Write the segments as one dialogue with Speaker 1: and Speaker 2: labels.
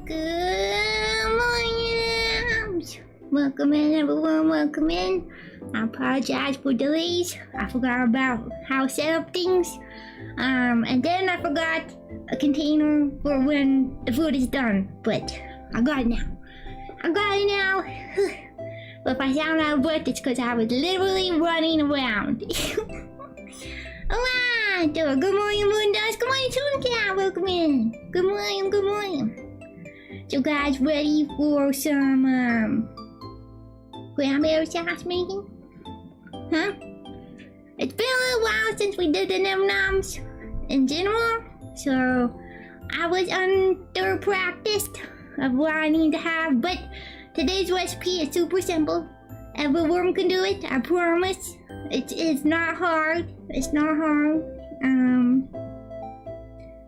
Speaker 1: Good morning. Welcome in, everyone. Welcome in. I apologize for delays. I forgot about how to set up things. And then I forgot a container for when the food is done. But I got it now. But if I sound out of breath, it's because I was literally running around. Alright, so good morning, Moondust. Good morning, Tuna Cat. Welcome in. Good morning. So, guys, ready for some cranberry sauce making? Huh? It's been a little while since we did the num-nums in general, so I was under practiced of what I need to have, but today's recipe is super simple. Everyone can do it, I promise. It's not hard. It's not hard.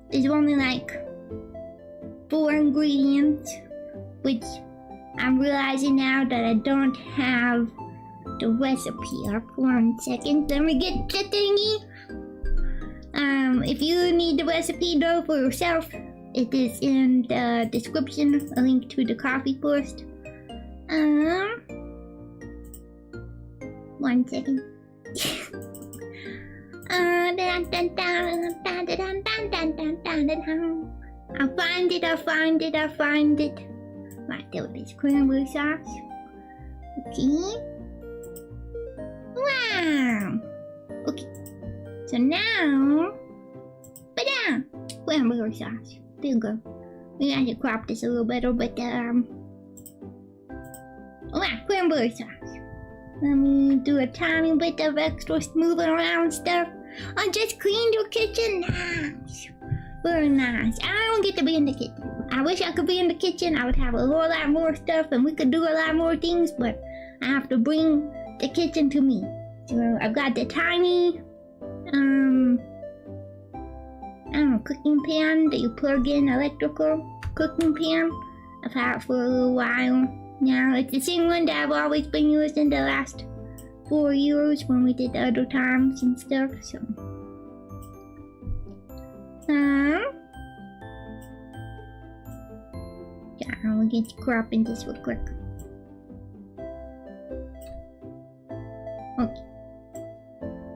Speaker 1: There's only like 4 ingredients, which I'm realizing now that I don't have the recipe up. 1 second, let me get the thingy. If you need the recipe though for yourself, it is in the description, a link to the coffee first. 1 second. I'll find it. Right, there is cranberry sauce. Okay. Wow. Okay. So now, cranberry sauce. There you go. Maybe I should crop this a little better, but cranberry sauce. Let me do a tiny bit of extra smoothing around stuff. I just cleaned your kitchen. Nice. Very nice. I don't get to be in the kitchen. I wish I could be in the kitchen. I would have a whole lot more stuff and we could do a lot more things, but I have to bring the kitchen to me. So I've got the tiny, cooking pan that you plug in, electrical cooking pan. I've had it for a little while now. It's the same one that I've always been using the last 4 years when we did the other times and stuff, so. Yeah, I'll get cropping this real quick. Okay.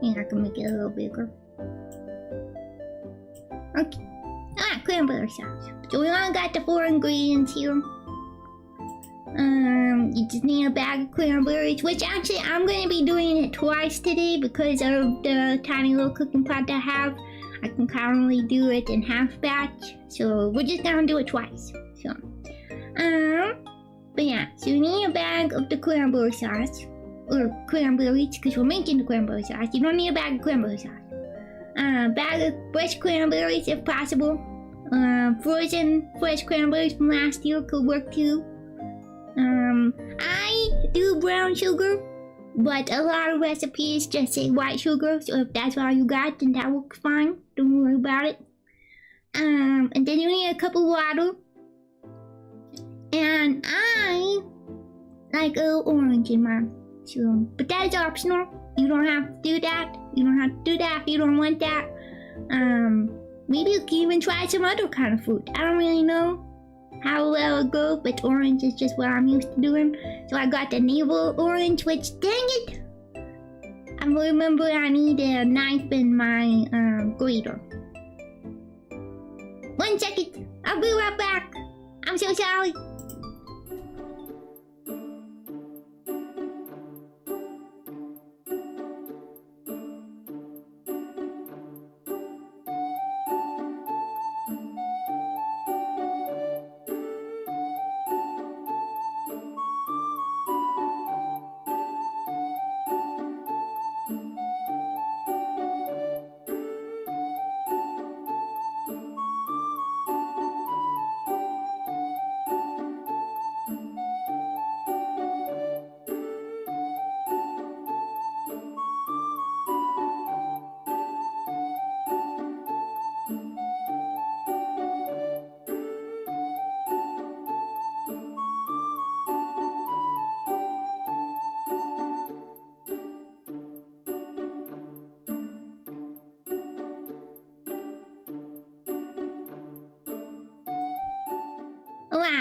Speaker 1: Yeah, I can make it a little bigger. Okay. Cranberry sauce. So we only got the 4 ingredients here. You just need a bag of cranberries, which actually I'm going to be doing it twice today because of the tiny little cooking pot I have. I can currently do it in half batch, so we're just gonna do it twice. So, but yeah, so you need a bag of the cranberry sauce, or cranberries, because we're making the cranberry sauce. You don't need a bag of cranberry sauce. Bag of fresh cranberries if possible. Frozen fresh cranberries from last year could work too. I do brown sugar, but a lot of recipes just say white sugar, so if that's all you got, then that works fine. Don't worry about it. And then you need a cup of water. And I like a little orange in mine. So, but that is optional. You don't have to do that. You don't have to do that if you don't want that. Maybe you can even try some other kind of fruit. I don't really know how well it goes, but orange is just what I'm used to doing. So I got the navel orange, which dang it, I remember I need a knife in my grater. 1 second, I'll be right back. I'm so sorry.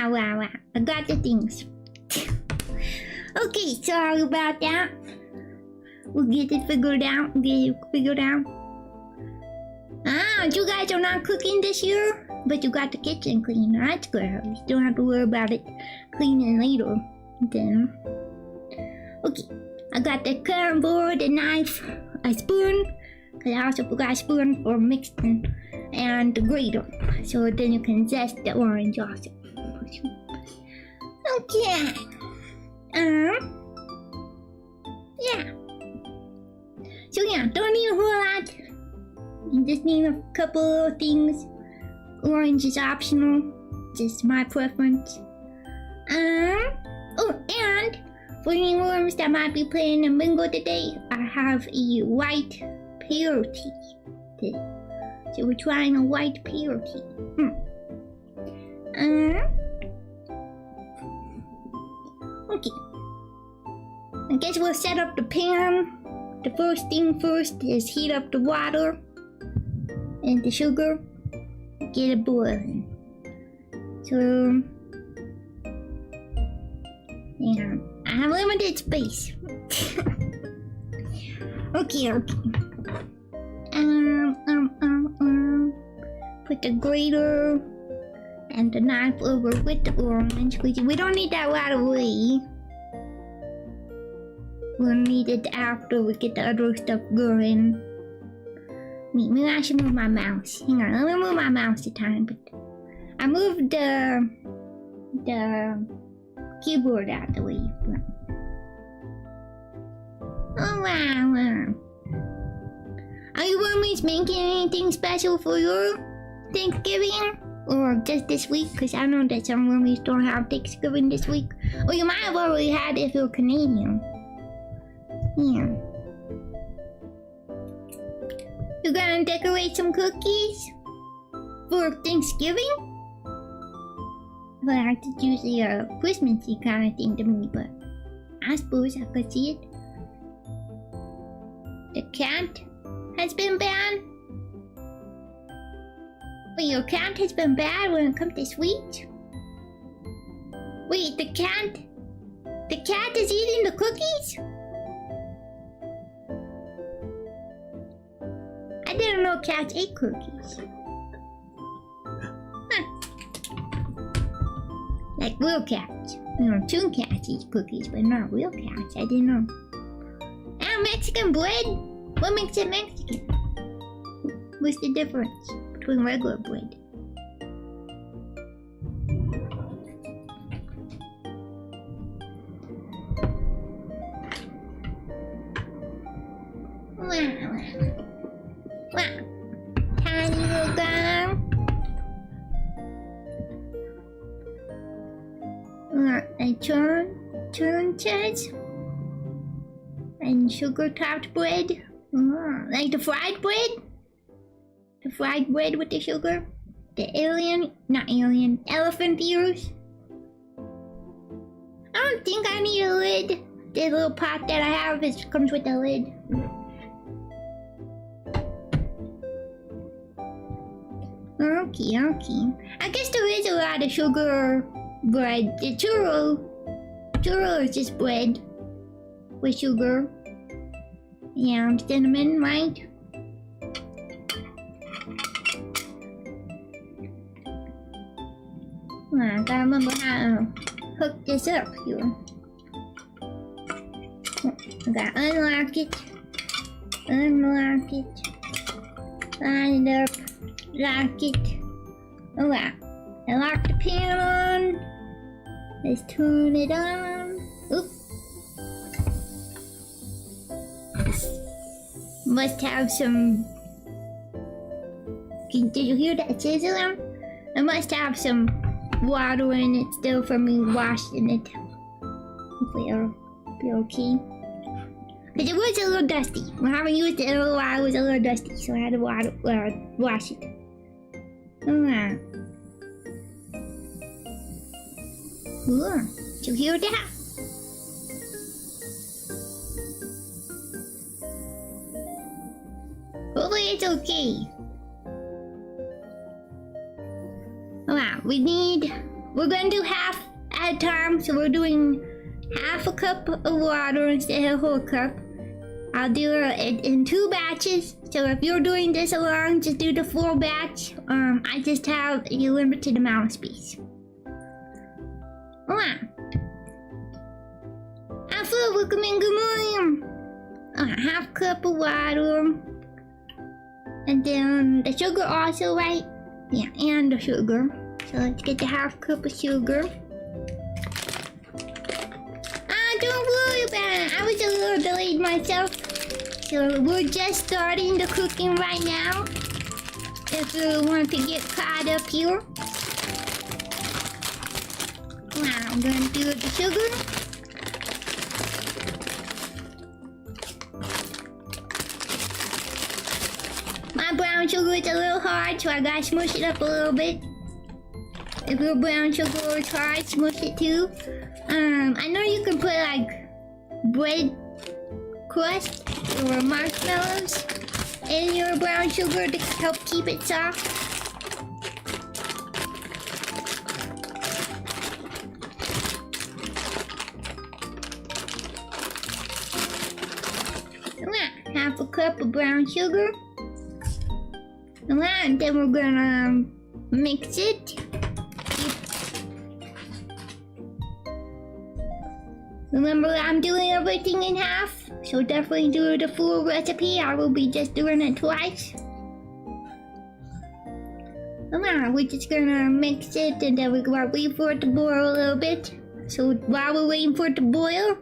Speaker 1: wow. I got the things. Okay, sorry about that. We'll get it figured out. Ah, you guys are not cooking this year? But you got the kitchen clean. That's good. You don't have to worry about it cleaning later. Then, okay. I got the cutting board, a knife, a spoon. Cause I also forgot a spoon for mixing, and the grater. So then you can zest the orange also. Okay. Yeah. So yeah, don't need a whole lot. You just need a couple of things. Orange is optional, just my preference. Oh, and for any worms that might be playing in bingo today, I have a white pearty today. So we're trying a white pearty. Okay. I guess we'll set up the pan. The first thing first is heat up the water and the sugar. Get it boiling. So, yeah, I have limited space. Okay. Put the grater and the knife over with the orange, which we don't need that right away. We'll need it after we get the other stuff going. Maybe I should move my mouse. Hang on, let me move my mouse a tiny bit. I moved the keyboard out the way. Oh wow. Are you wormies making anything special for your Thanksgiving? Or just this week? Because I know that some wormies don't have Thanksgiving this week. Or you might have already had it if you're Canadian. Yeah. You're gonna decorate some cookies for Thanksgiving? Well, it's usually a Christmassy kind of thing to me, but I suppose I could see it. The cat has been bad? Wait, your cat has been bad when it comes to sweets? Wait, the cat is eating the cookies? I didn't know cats ate cookies. Huh. Like real cats. You know, toon cats eat cookies, but not real cats. I didn't know. And Mexican bread? What makes it Mexican? What's the difference between regular bread? Wow. Tiny little girl. A churn cheese and sugar topped bread. Like the fried bread? The fried bread with the sugar? The elephant ears? I don't think I need a lid. The little pot that I have comes with a lid. Okay. I guess there is a lot of sugar bread. The churro is just bread with sugar. Yeah, cinnamon, right? I gotta remember how to hook this up here. I gotta unlock it, line it up, lock it. Oh wow, I locked the pan on. Let's turn it on. Oops. Must have some. Did you hear that sizzling? I must have some water in it still for me washing it. Hopefully it'll be okay. Cause it was a little dusty. When I haven't used it in a little while, it was a little dusty, so I had to wash it. Alright. Cool. Did you hear that? Hopefully it's okay. Wow, we need we're gonna do half at a time, so we're doing half a cup of water instead of a whole cup. I'll do it in 2 batches, so if you're doing this alone, just do the full batch. I just have a limited amount of space. Wow. Alpha, welcome in, good morning. Half cup of water. And then the sugar also, right? Yeah, and the sugar. So let's get the half cup of sugar. Don't worry about it. I was a little delayed myself. So we're just starting the cooking right now. If you want to get caught up here. Now I'm going to do the sugar. My brown sugar is a little hard, so I gotta smush it up a little bit. If your brown sugar is hard, smush it too. I know you can put like bread crust or marshmallows in your brown sugar to help keep it soft. Half a cup of brown sugar. And then we're gonna mix it. Remember, I'm doing everything in half, so definitely do the full recipe. I will be just doing it twice. We're just gonna mix it, and then we're gonna wait for it to boil a little bit. So while we're waiting for it to boil,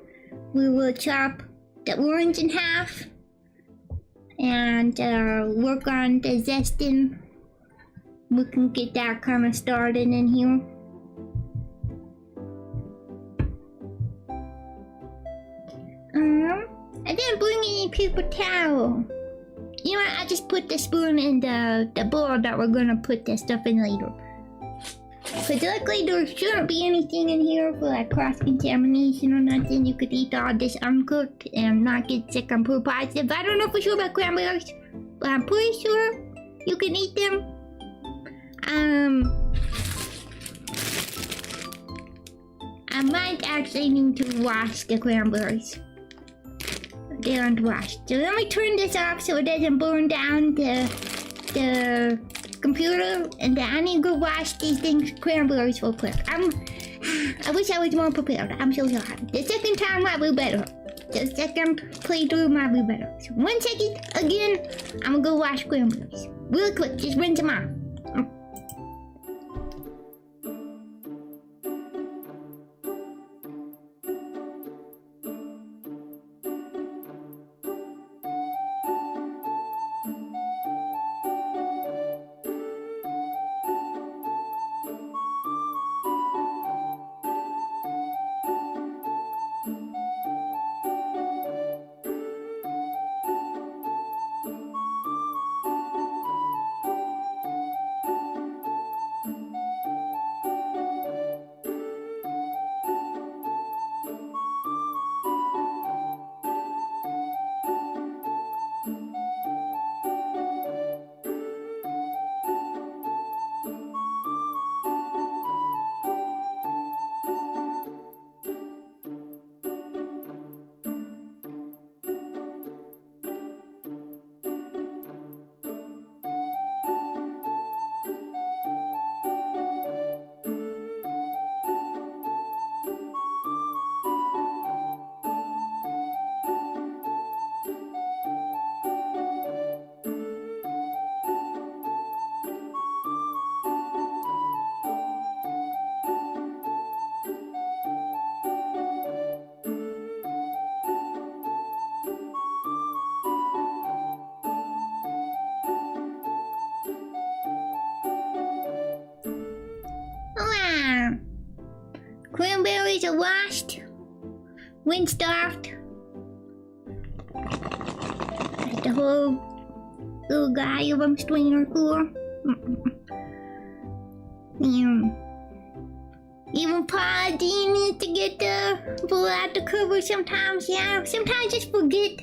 Speaker 1: we will chop the orange in half and work on the zesting. We can get that kind of started in here. I didn't bring any paper towel. You know what? I just put the spoon in the bowl that we're gonna put the stuff in later. Because luckily there shouldn't be anything in here for like cross-contamination or nothing. You could eat all this uncooked and not get sick and proof positive. I don't know for sure about cranberries, but I'm pretty sure you can eat them. I might actually need to wash the cranberries. They aren't washed. So let me turn this off so it doesn't burn down the computer, and then I need to go wash these things, cranberries, real quick. I wish I was more prepared. I'm so sorry. The second time might be better. The second playthrough might be better. So 1 second, again, I'm gonna go wash cranberries. Real quick, just rinse them off. Cranberries are washed, rinsed off. Got the whole little guy of them strainer cool. Even pausing it to get the pull out the cover sometimes. Yeah, sometimes just forget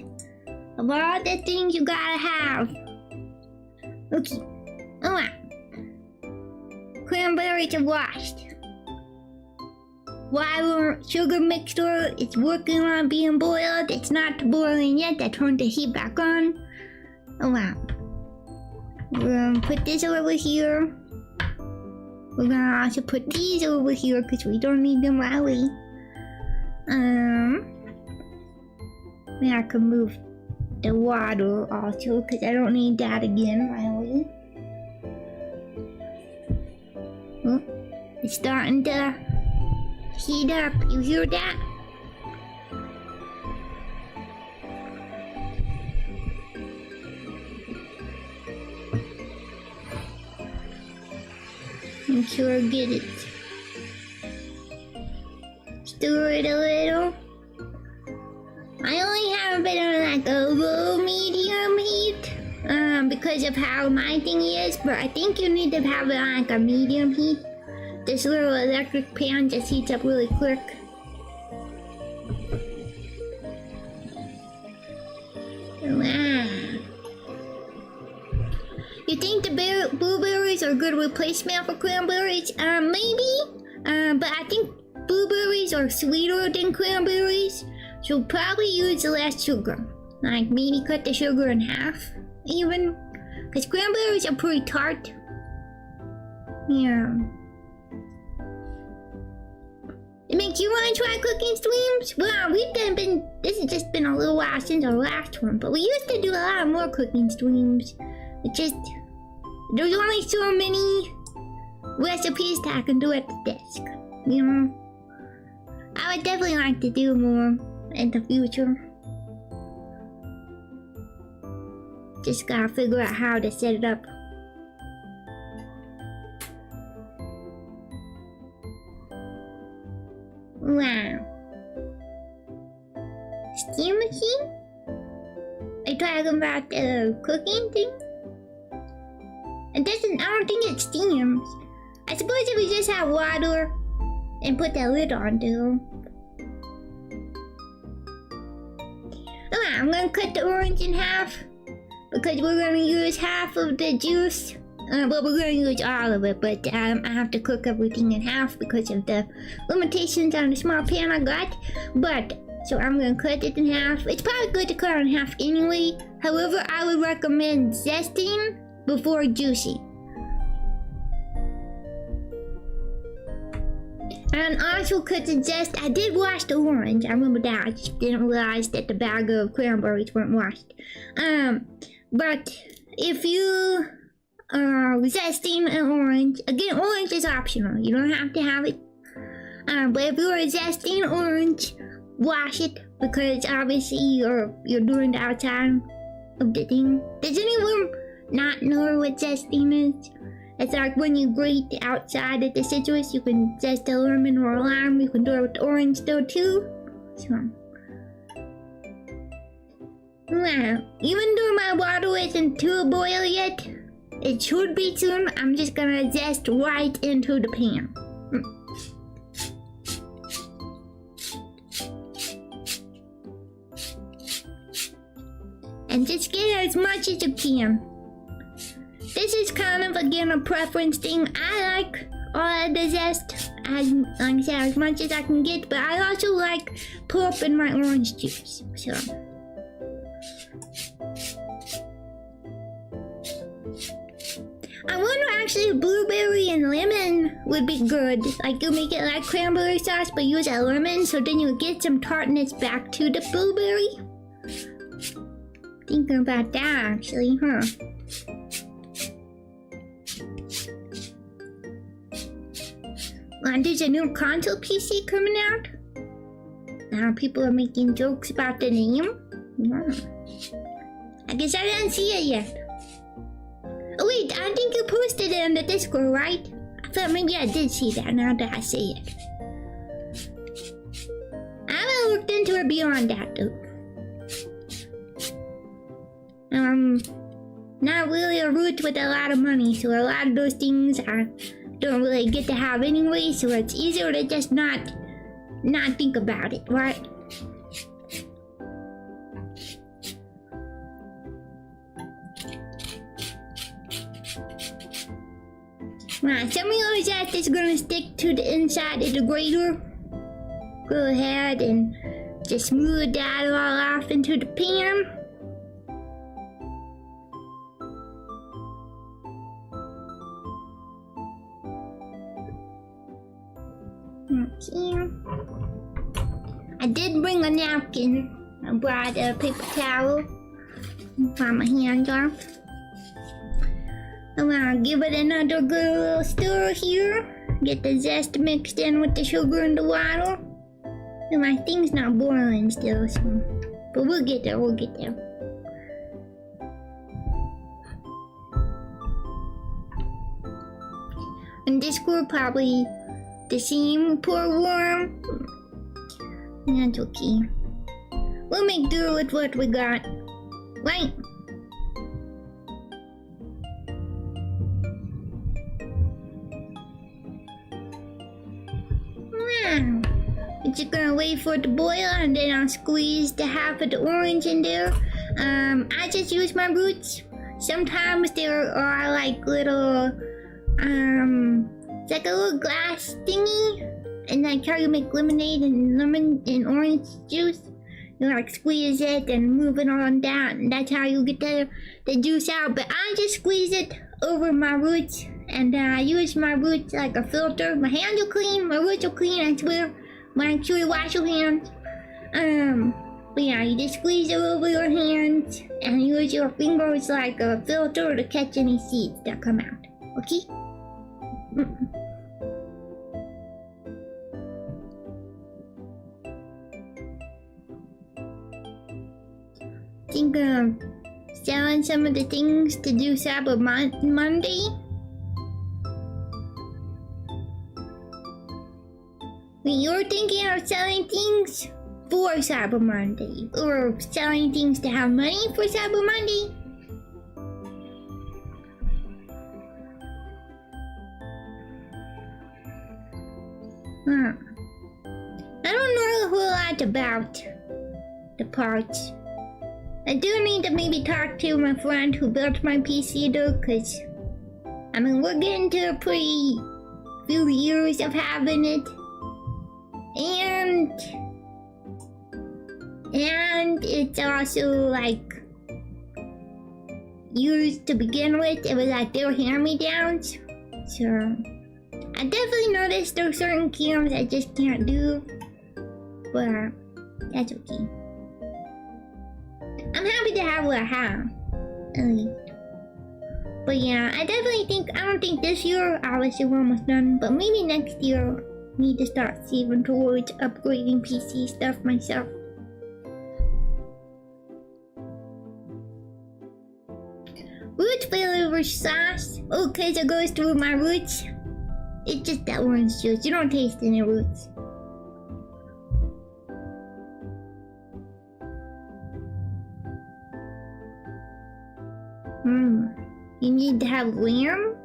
Speaker 1: of all the things you gotta have. Okay, alright. Cranberries are washed. water sugar mixture is working on being boiled. It's not boiling yet. I turned the heat back on. Oh wow. We're gonna put this over here. We're gonna also put these over here because we don't need them right away. Maybe I can move the water also because I don't need that again right away. Oh, it's starting to heat up. You hear that? Make sure I get it. Stir it a little. I only have it on like a low medium heat because of how my thing is, but I think you need to have it on like a medium heat. This little electric pan just heats up really quick. Wow. You think the blueberries are a good replacement for cranberries? Maybe. But I think blueberries are sweeter than cranberries, so probably use less sugar. Like maybe cut the sugar in half, even. Because cranberries are pretty tart. Yeah. Make you want to try cooking streams? Well, this has just been a little while since our last one, but we used to do a lot more cooking streams. There's only so many recipes that I can do at the desk, you know? I would definitely like to do more in the future. Just gotta figure out how to set it up. Wow. Steam machine? Are you talking about the cooking thing? I don't think it steams. I suppose if we just have water and put the lid on too. Alright, I'm gonna cut the orange in half because we're gonna use half of the juice. Well, we're gonna use all of it, but I have to cook everything in half because of the limitations on the small pan I got. So I'm gonna cut it in half. It's probably good to cut it in half anyway. However, I would recommend zesting before juicing. And also because the zest, I did wash the orange. I remember that. I just didn't realize that the bag of cranberries weren't washed. But if you are zesting an orange, again, orange is optional. You don't have to have it. But if you're zesting orange, wash it because obviously you're doing the outside of the thing. Does anyone not know what zesting is? It's like when you grate the outside of the citrus, you can zest a lemon or a lime. You can do it with the orange though too. So, wow. Even though my water isn't to a boil yet, it should be soon. I'm just gonna zest right into the pan. And just get as much as you can. This is kind of, again, a preference thing. I like all of the zest, like I said, as much as I can get, but I also like pulp in my orange juice, so. I wonder actually if blueberry and lemon would be good. Like you make it like cranberry sauce, but use a lemon, so then you get some tartness back to the blueberry. Thinking about that actually, huh? There's a new console PC coming out. Now people are making jokes about the name. Wow. I guess I didn't see it yet. Oh wait, I think you posted it on the Discord, right? I thought maybe I did see that now that I see it. I haven't looked into it beyond that though. Not really a root with a lot of money, so a lot of those things I don't really get to have anyway, so it's easier to just not think about it, right? Right, some of your zest is gonna stick to the inside of the grater. go ahead and just smooth that all off into the pan. Okay. I did bring a napkin. I brought a paper towel. Wipe my hands off. I'm gonna give it another good little stir here. Get the zest mixed in with the sugar and the water. And my thing's not boiling still, so. But we'll get there, we'll get there. And this will probably the same pour warm. That's okay. We'll make do with what we got. Right? Wow. I'm just gonna wait for it to boil and then I'll squeeze the half of the orange in there. I just use my roots. Sometimes there are like little, it's like a little glass thingy. And I try to make lemonade and lemon and orange juice. You like squeeze it and move it on down. That's how you get the juice out. But I just squeeze it over my roots. And I use my roots like a filter. My hands are clean, my roots are clean, I swear. Make sure you wash your hands. But yeah, you just squeeze it over your hands and use your fingers like a filter to catch any seeds that come out. Okay? I think selling some of the things to do Cyber Monday. When you're thinking of selling things for Cyber Monday or selling things to have money for Cyber Monday, I don't know a whole lot about the parts. I do need to maybe talk to my friend who built my PC though, cause I mean we're getting to a pretty few years of having it, and it's also like used to begin with. It was like they were hand-me-downs, so I definitely noticed there are certain cams I just can't do, but that's okay. I'm happy to have what I have, at least. But yeah, I don't think this year, obviously we're almost done, but maybe next year, I need to start saving towards upgrading PC stuff myself. Root flavor sauce. Oh, cause it goes through my roots. It's just that orange juice. You don't taste any roots. You need to have RAM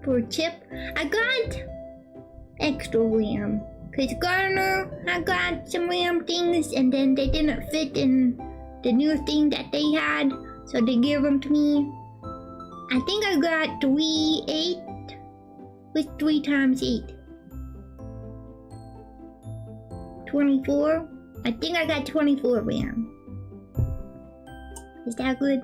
Speaker 1: for chip. I got extra RAM. Cause Garner, I got some RAM things and then they didn't fit in the new thing that they had. So they gave them to me. I think I got 8 with 3 times 8. 24. I think I got 24 RAM. Is that good?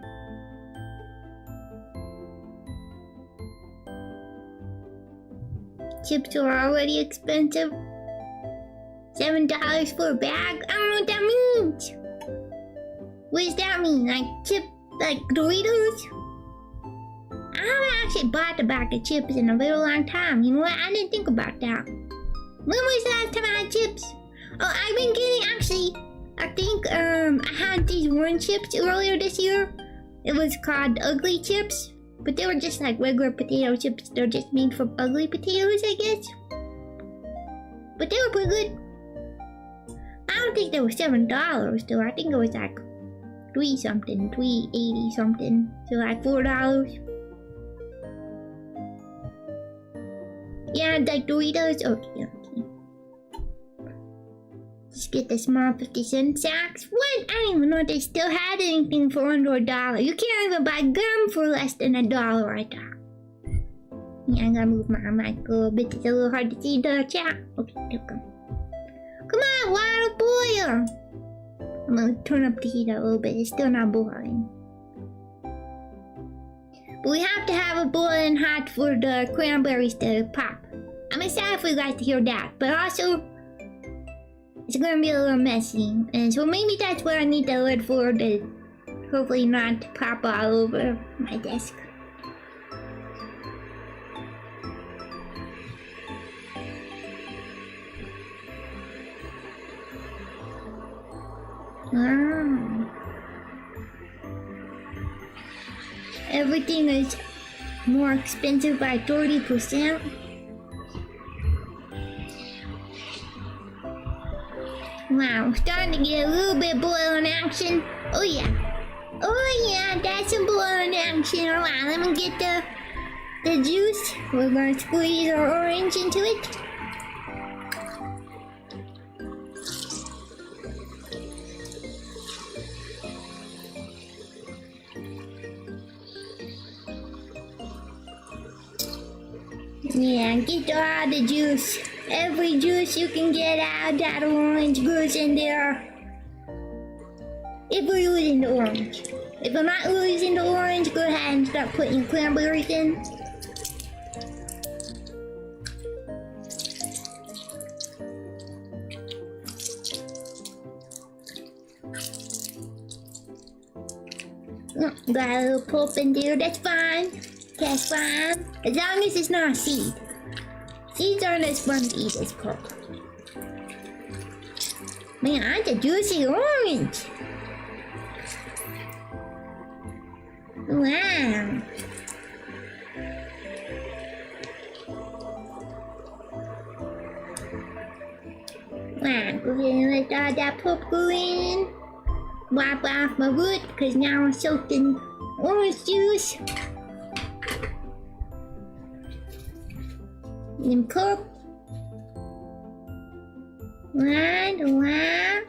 Speaker 1: Chips are already expensive. $7 for a bag? I don't know what that means. What does that mean? Like like Doritos? I haven't actually bought a bag of chips in a very long time. You know what? I didn't think about that. When was the last time I had chips? Oh, I've been getting actually. I think I had these one chips earlier this year. It was called ugly chips. But they were just like regular potato chips. They're just made from ugly potatoes, I guess. But they were pretty good. I don't think they were $7 though. I think it was like $3.80 something. So like $4. Yeah, like Doritos. Okay. Just get the small 50-cent sacks. What? I don't even know if they still had anything for under $1. You can't even buy gum for less than $1, I thought. Yeah, I gotta move my mic a little bit. It's a little hard to see the chat. Okay, there we go. Come on, water boil. I'm gonna turn up the heat a little bit. It's still not boiling. But we have to have it boiling hot for the cranberries to pop. I'm excited for you guys to hear that. But also, it's gonna be a little messy. And so maybe that's what I need the lid for, to hopefully not pop all over my desk. Everything is more expensive by 30%. Wow, starting to get a little bit boiling action. Oh yeah. Oh yeah, that's some boiling action. Alright, let me get the juice. We're gonna squeeze our orange into it. Yeah, get all the juice. Every juice you can get out, that orange goes in there. If we're using the orange. If I'm not using the orange, go ahead and start putting cranberries in. Oh, got a little pulp in there, that's fine. That's fine. As long as it's not a seed. Seeds aren't as fun to eat as pulp. Man, that's a juicy orange. Wow. Wow, go ahead and let all that pulp go in. Wipe off my root, because now I'm soaked in orange juice. And pulp. Wow.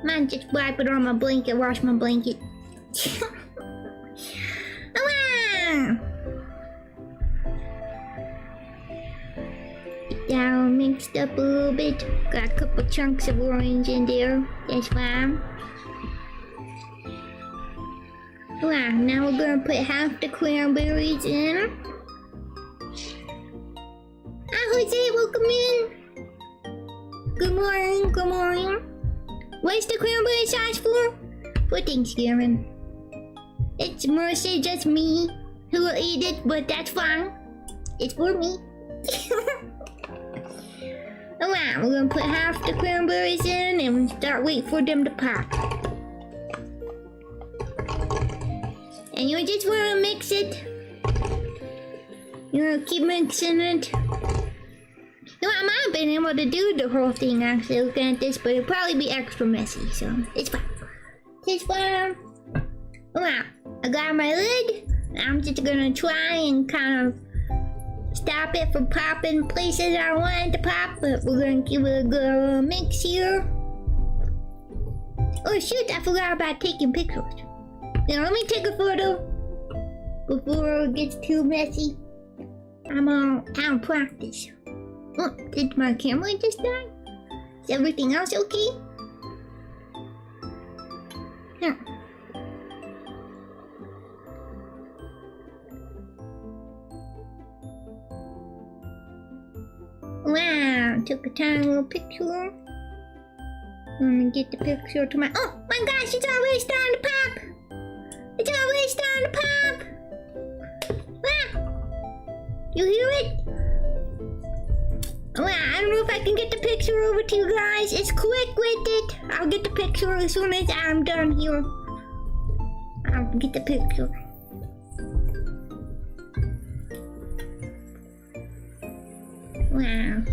Speaker 1: Might just wipe it on my blanket, wash my blanket. Wow. Down mixed up a little bit. Got a couple chunks of orange in there. That's fine. Wow, now we're gonna put half the cranberries in. Hi Jose, welcome in. Good morning, good morning. What's the cranberry sauce for? For Thanksgiving. It's mostly just me who will eat it, but that's fine. It's for me. Alright, we're gonna put half the cranberries in and start waiting for them to pop. And you just wanna mix it. You wanna keep mixing it. No, I might have been able to do the whole thing actually looking at this, but it'll probably be extra messy, so it's fine. It's fine. Wow, I got my lid. I'm just gonna try and kind of stop it from popping places I want it to pop, but we're gonna give it a good mix here. Oh shoot, I forgot about taking pictures. Now let me take a photo before it gets too messy. I'm out of practice. Oh, did my camera just die? Is everything else okay? Huh. Wow, took a tiny little picture. Let me get the picture to my... Oh my gosh, it's already starting to pop! It's already starting to pop! Ah! You hear it? Well, I don't know if I can get the picture over to you guys. It's quick with it. I'll get the picture as soon as I'm done here. I'll get the picture. Wow.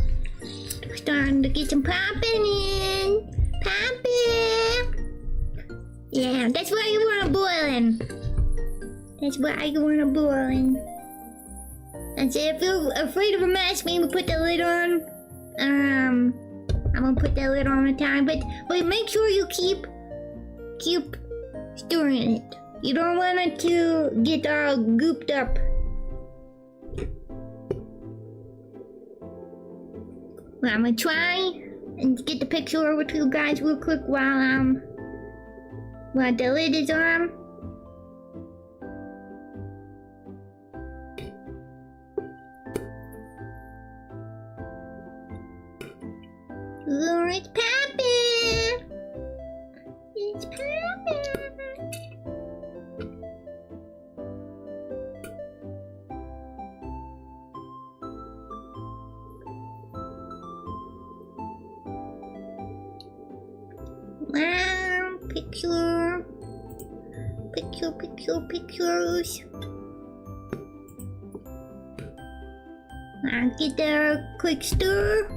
Speaker 1: Starting to get some popping in. Popping. Yeah, that's why you want to boiling. That's why you want to boiling. And so if you're afraid of a mess, maybe put the lid on. I'm gonna put the lid on the time, but make sure you keep stirring it. You don't want it to get all gooped up. Well, I'm gonna try and get the picture over to you guys real quick while the lid is on. Oh, it's popping! It's popping! Wow, pictures. I'll get a quick stir.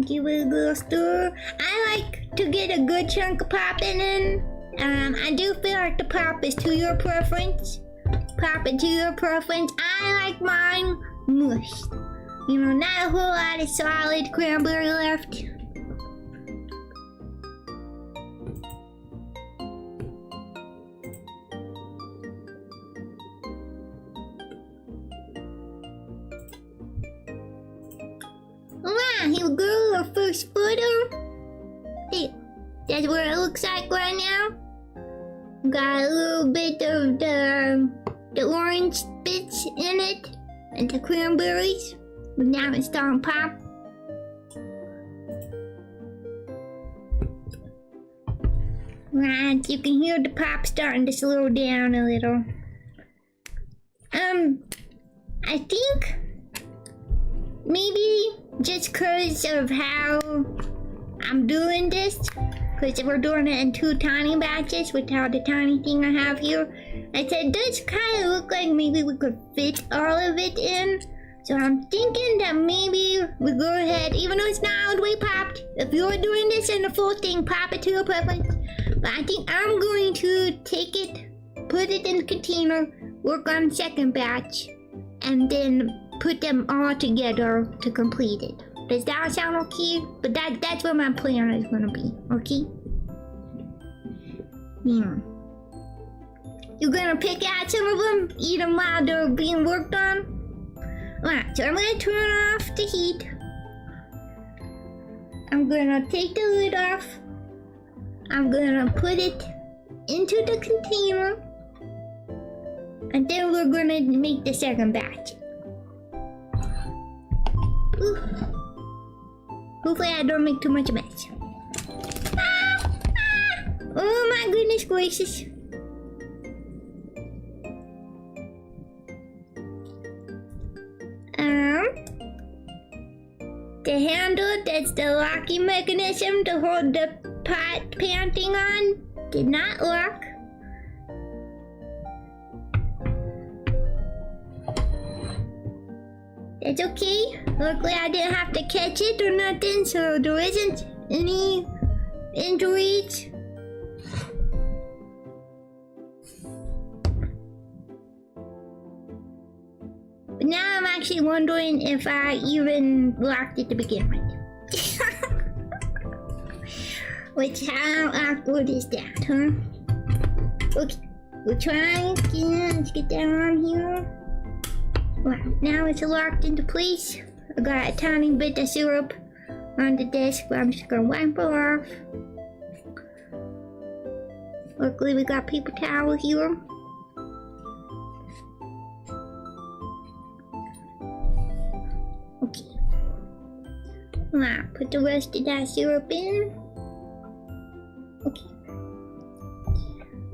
Speaker 1: Give it a little stir. I like to get a good chunk of popping in. I do feel like the pop is to your preference. Pop it to your preference. I like mine mushed. You know, not a whole lot of solid cranberry left. Wow, here we go, our first photo. There, that's what it looks like right now. Got a little bit of the orange bits in it and the cranberries. But now it's starting to pop. Right, you can hear the pop starting to slow down a little. I think maybe just cause of how I'm doing this, because we're doing it in 2 tiny batches with how the tiny thing I have here. I said it does kind of look like maybe we could fit all of it in. So I'm thinking that maybe we go ahead, even though it's not all the way popped, if you're doing this in the full thing, pop it to your preference. But I think I'm going to take it, put it in the container, work on the second batch, and then put them all together to complete it. Does that sound okay? But that's what my plan is gonna be, okay? Yeah. You're gonna pick out some of them, eat them while they're being worked on? Alright, so I'm gonna turn off the heat. I'm gonna take the lid off. I'm gonna put it into the container. And then we're gonna make the second batch. Ooh. Hopefully I don't make too much mess. Oh my goodness gracious. The handle, that's the locking mechanism to hold the pan thing on, did not lock. That's okay. Luckily I didn't have to catch it or nothing, so there isn't any injuries. But now I'm actually wondering if I even locked it to begin with. Which, how awkward is that, huh? Okay, we'll try again. Let's get that on here. Wow, now it's locked into place. I got a tiny bit of syrup on the desk, but I'm just gonna wipe it off. Luckily we got paper towel here. Okay. Now, put the rest of that syrup in. Okay.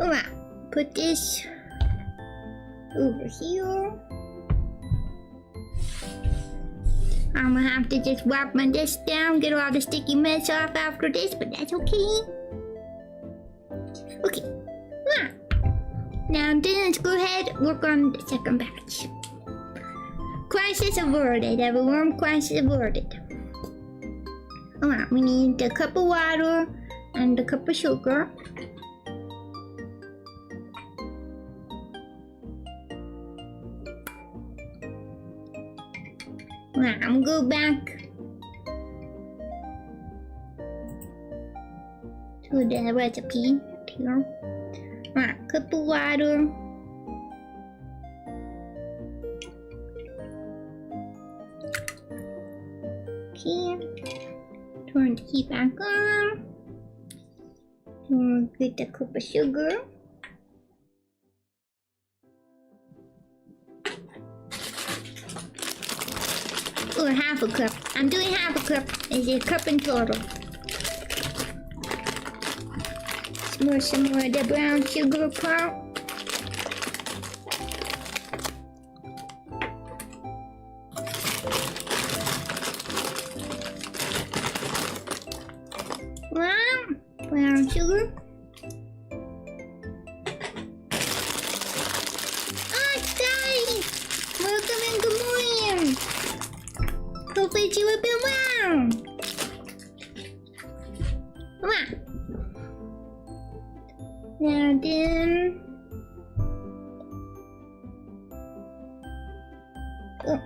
Speaker 1: Alright, put this over here. I'm gonna have to just wipe my desk down, get all the sticky mess off after this, but that's okay. Okay, now then let's go ahead and work on the second batch. Crisis averted, everyone, crisis averted. Alright, we need a cup of water and a cup of sugar. Alright, I'm gonna go back to the recipe here. Alright, cup of water. Okay. Turn the heat back on. We'll get a cup of sugar. Or half a cup. I'm doing half a cup. It's a cup in total. Smush some more of the brown sugar part. Brown sugar. Oh, Daddy! Welcome and good morning! Hopefully you have been well! Come on! Now then... Oh.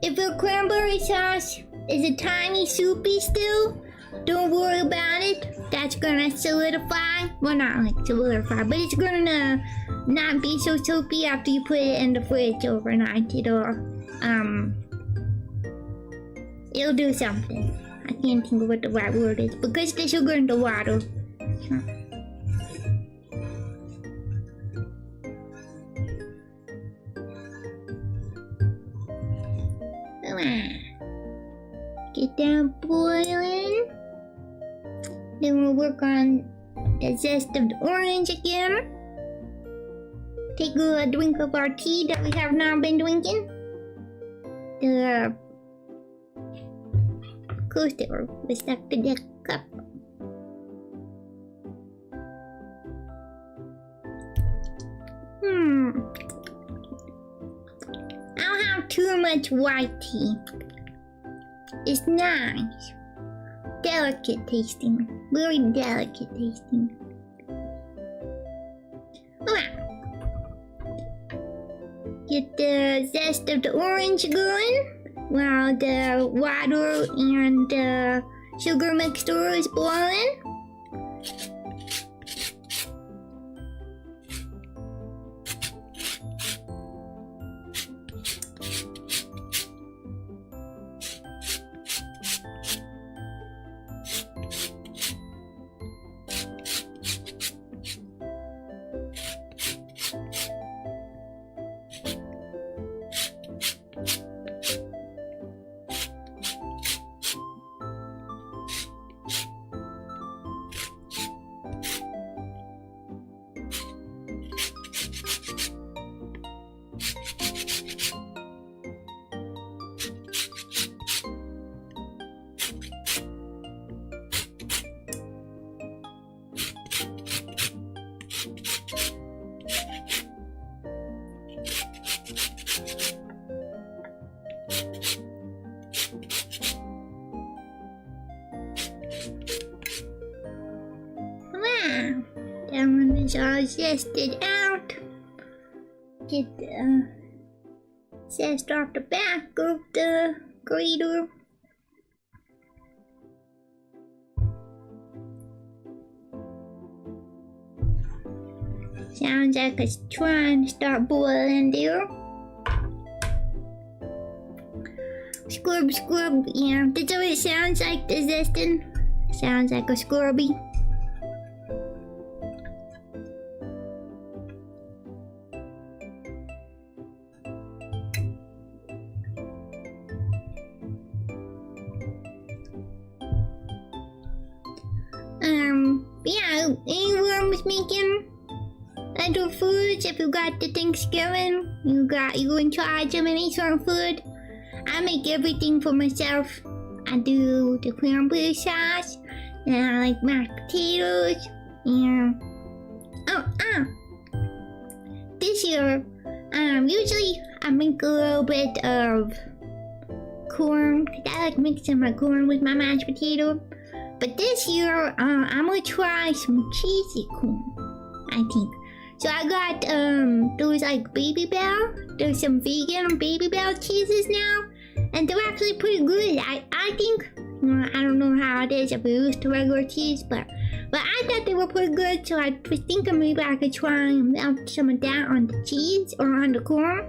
Speaker 1: If your cranberry sauce is a tiny soupy still, don't worry about it. That's gonna solidify. Well, not like solidify, but it's gonna not be so soupy after you put it in the fridge overnight. It'll do something. I can't think of what the right word is because the sugar in the water. Get that boiling. Then we'll work on the zest of the orange again. Take a drink of our tea that we have now been drinking. Close the door. We stuck to the cup. I don't have too much white tea. It's nice. Delicate tasting. Very delicate tasting. Get the zest of the orange going while the water and the sugar mixture is boiling. That one is all zested out. Get the zest off the back of the grater. Sounds like it's trying to start boiling there. Scrub, scrub, yeah. That's what it sounds like, the zesting. Sounds like a scrubby. Yeah, anyone was making other foods. If you got the Thanksgiving, you're in charge of any sort of food. I make everything for myself. I do the cranberry sauce, and I like mashed potatoes, and this year, usually I make a little bit of corn, 'cause I like mixing my corn with my mashed potato. But this year, I'm gonna try some cheesy corn, I think. So I got those like Baby Bell. There's some vegan Baby Bell cheeses now, and they're actually pretty good. I think I don't know how it is if we used to regular cheese, but I thought they were pretty good, so I was thinking maybe I could try and melt some of that on the cheese or on the corn.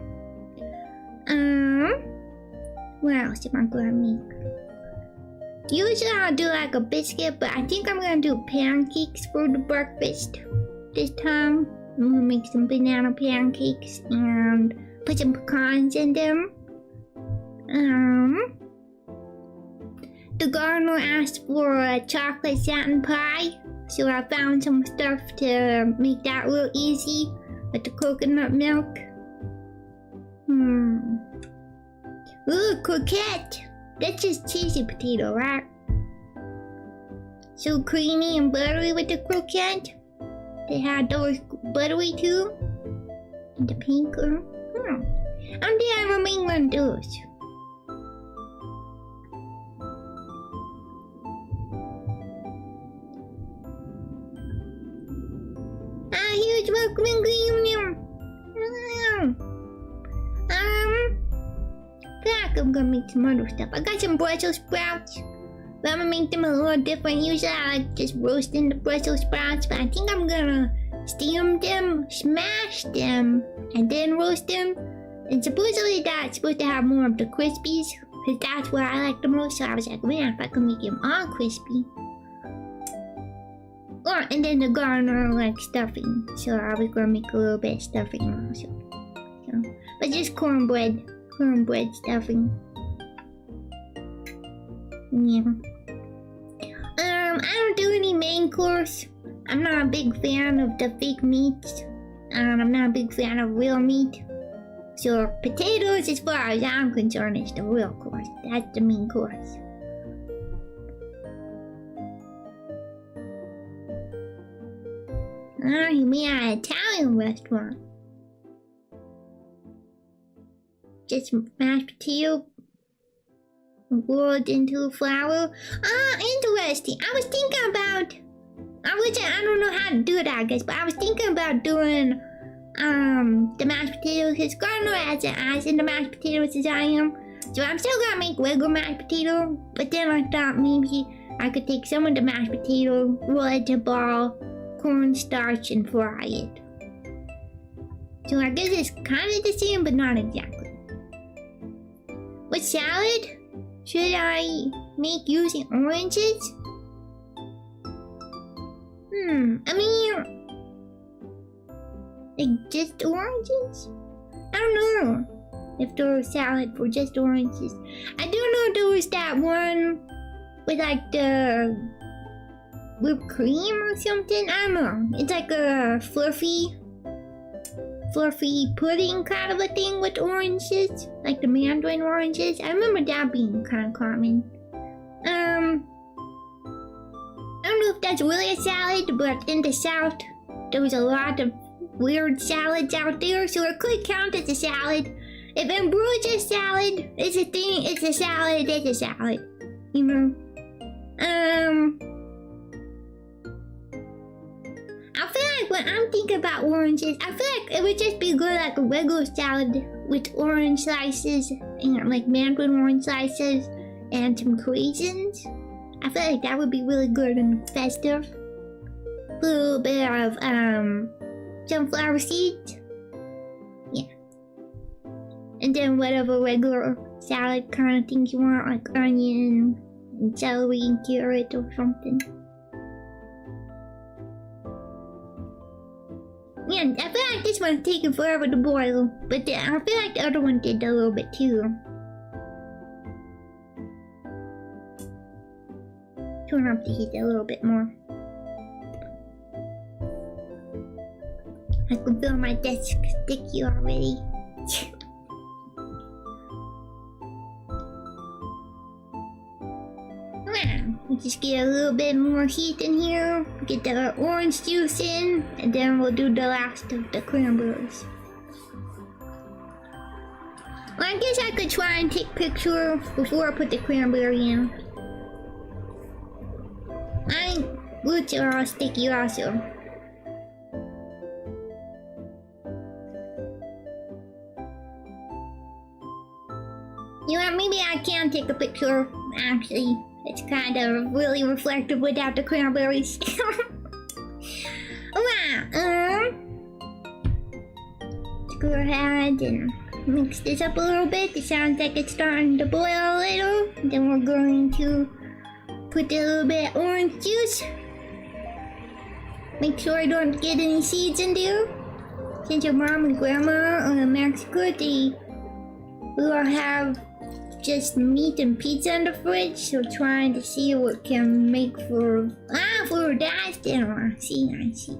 Speaker 1: What else am I gonna make? Usually I'll do like a biscuit, but I think I'm gonna do pancakes for the breakfast this time. I'm gonna make some banana pancakes and put some pecans in them. The gardener asked for a chocolate satin pie, so I found some stuff to make that real easy with the coconut milk. Ooh, croquette! That's just cheesy potato, right? So creamy and buttery with the croquette. They had those buttery too. And the pinker. I don't think I ever made one of those. Huge welcoming green. I'm gonna make some other stuff. I got some Brussels sprouts, but I'm gonna make them a little different. Usually I like just roasting the Brussels sprouts, but I think I'm gonna steam them, smash them, and then roast them. And supposedly that's supposed to have more of the crispies, because that's what I like the most. So I was like, man, if I could make them all crispy. And then the gardener like stuffing, so I was gonna make a little bit of stuffing also. But just cornbread stuffing. Yeah. I don't do any main course. I'm not a big fan of the fake meats. I'm not a big fan of real meat. So potatoes, as far as I'm concerned, is the real course. That's the main course. You mean an Italian restaurant? Just mashed potato rolled into flour. Interesting. I was thinking about. I don't know how to do it, I guess, but I was thinking about doing the mashed potatoes. His gardener has an ass in the mashed potatoes as I am, so I'm still gonna make regular mashed potato. But then I thought maybe I could take some of the mashed potato, roll it to a ball, cornstarch, and fry it. So I guess it's kind of the same, but not exactly. What salad should I make using oranges? I mean, like just oranges? I don't know if there's a salad for just oranges. I do know there was that one with like the whipped cream or something. I don't know. It's like a fluffy pudding kind of a thing with oranges, like the mandarin oranges. I remember that being kind of common. I don't know if that's really a salad, but in the South, there was a lot of weird salads out there, so it could count as a salad. If ambrosia salad is a thing, it's a salad, it's a salad. You know? I feel like when I'm thinking about oranges, I feel like it would just be good like a regular salad with orange slices and like mandarin orange slices and some raisins. I feel like that would be really good and festive. A little bit of sunflower seeds. Yeah. And then whatever regular salad kind of things you want, like onion and celery and carrot or something. Yeah, I feel like this one's taking forever to boil, but I feel like the other one did a little bit too. Turn up the heat a little bit more. I can feel my desk sticky already. We'll just get a little bit more heat in here, get the orange juice in, and then we'll do the last of the cranberries. Well, I guess I could try and take a picture before I put the cranberry in. My roots are all sticky also. You know, maybe I can take a picture, actually, It's kind of really reflective without the cranberries. Wow, let's go ahead and mix this up a little bit. It sounds like it's starting to boil a little. Then we're going to put a little bit of orange juice. Make sure I don't get any seeds in there. Since your mom and grandma are in Mexico, they will have just meat and pizza in the fridge. So trying to see what can make for dad's dinner. I see.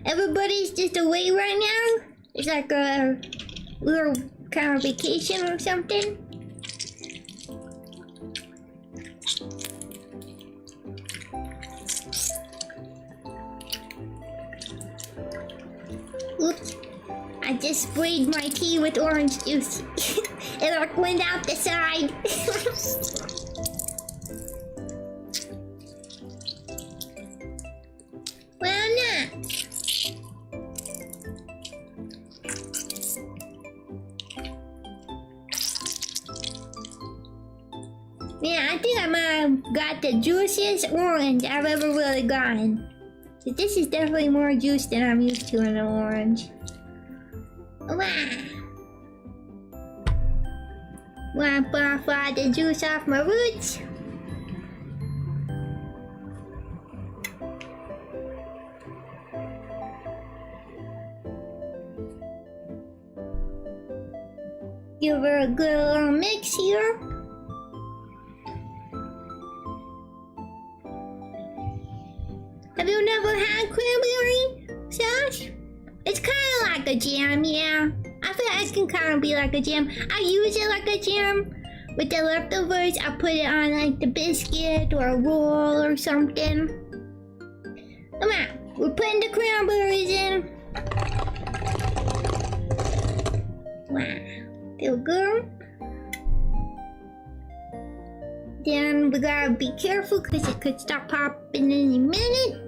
Speaker 1: Everybody's just away right now. It's like a little kind of vacation or something. Oops, I just sprayed my tea with orange juice. It like went out the side. Well, not. Yeah, I think I might have got the juiciest orange I've ever really gotten. But this is definitely more juice than I'm used to in an orange. Wow. Wanna buff all the juice off my roots? Give her a good little mix here. Have you never had cranberry sauce? It's kind of like a jam, yeah. I feel like it can kind of be like a jam. I use it like a jam. With the leftovers, I put it on like the biscuit or a roll or something. Come on, we're putting the cranberries in. Wow, feel good. Then we gotta be careful because it could start popping any minute.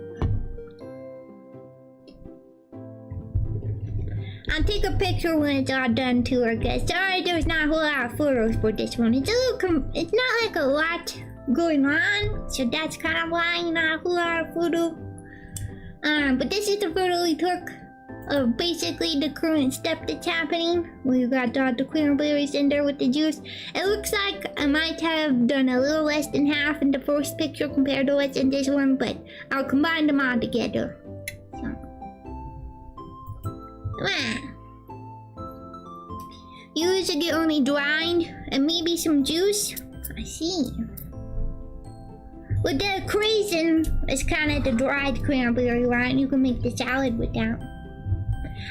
Speaker 1: I'll take a picture when it's all done too, I guess. Sorry, there's not a whole lot of photos for this one. It's it's not like a lot going on, so that's kind of why not a whole lot of photo. But this is the photo we took of basically the current step that's happening. We got all the cranberries in there with the juice. It looks like I might have done a little less than half in the first picture compared to what's in this one, but I'll combine them all together. So. Usually get only dried and maybe some juice. I see. With the craisin, it's kind of the dried cranberry, right? You can make the salad with that.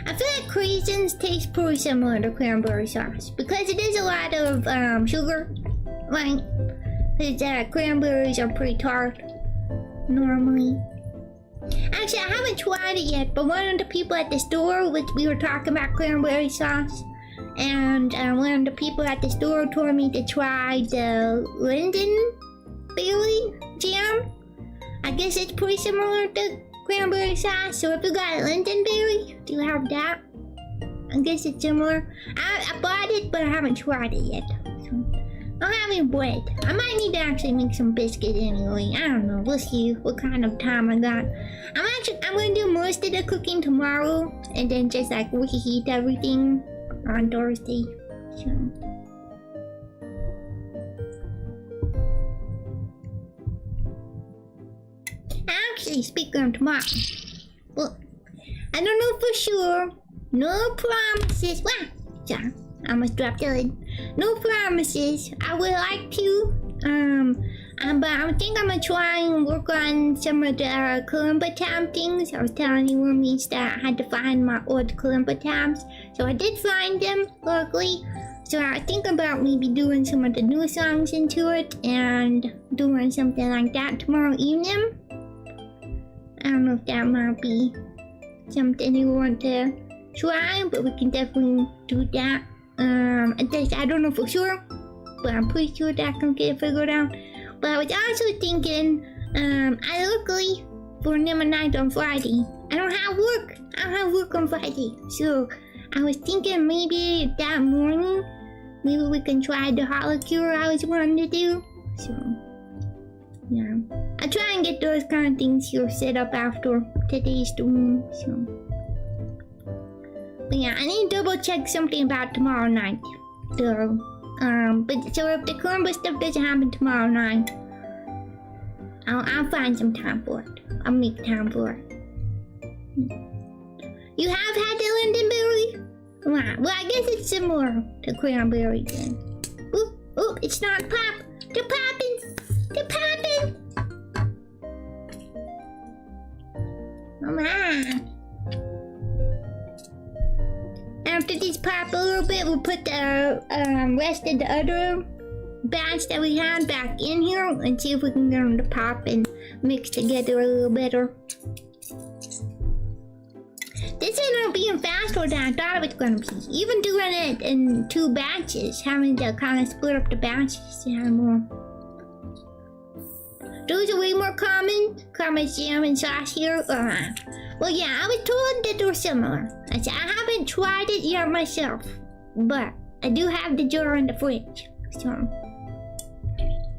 Speaker 1: I feel like craisins taste pretty similar to cranberry sauce because it is a lot of sugar, right? Because cranberries are pretty tart normally. Actually, I haven't tried it yet, but one of the people at the store, which we were talking about cranberry sauce, and one of the people at the store told me to try the lingonberry jam. I guess it's pretty similar to cranberry sauce, so if you got lingonberry, do you have that? I guess it's similar. I bought it, but I haven't tried it yet. So, I don't have any bread. I might need to actually make some biscuits anyway. I don't know. We'll see what kind of time I got. I'm gonna do most of the cooking tomorrow, and then just like reheat everything on Thursday. So. Actually, speaking of tomorrow, well, I don't know for sure. No promises. Wow, sorry, I almost dropped the lid. No promises. I would like to. But I think I'm gonna try and work on some of the Kalimba tab things. I was telling you roomies that I had to find my old Kalimba tabs. So I did find them, luckily. So I think about maybe doing some of the new songs into it and doing something like that tomorrow evening. I don't know if that might be something you want to try, but we can definitely do that. I don't know for sure, but I'm pretty sure that I can get it figured out. But I was also thinking, I luckily for Nima night on Friday, I don't have work. I don't have work on Friday, so I was thinking maybe that morning maybe we can try the holocure I was wanting to do. So, yeah. I'll try and get those kind of things here set up after today's stream. So, but yeah, I need to double check something about tomorrow night. So, but so if the Columbus stuff doesn't happen tomorrow night, I'll find some time for it. I'll make time for it. You have had the lindenberry? Well, I guess it's similar to cranberry then. Oop, oop, it's not pop. They're popping. They're popping. Come on. After these pop a little bit, we'll put the rest of the other batch that we had back in here and see if we can get them to pop and mix together a little better. This ended up being faster than I thought it was going to be. Even doing it in 2 batches, having to kind of split up the batches to have more. Those are way more common. Common jam and sauce here. Well, yeah, I was told that they're similar. I said, I haven't tried it yet myself, but I do have the jar in the fridge, so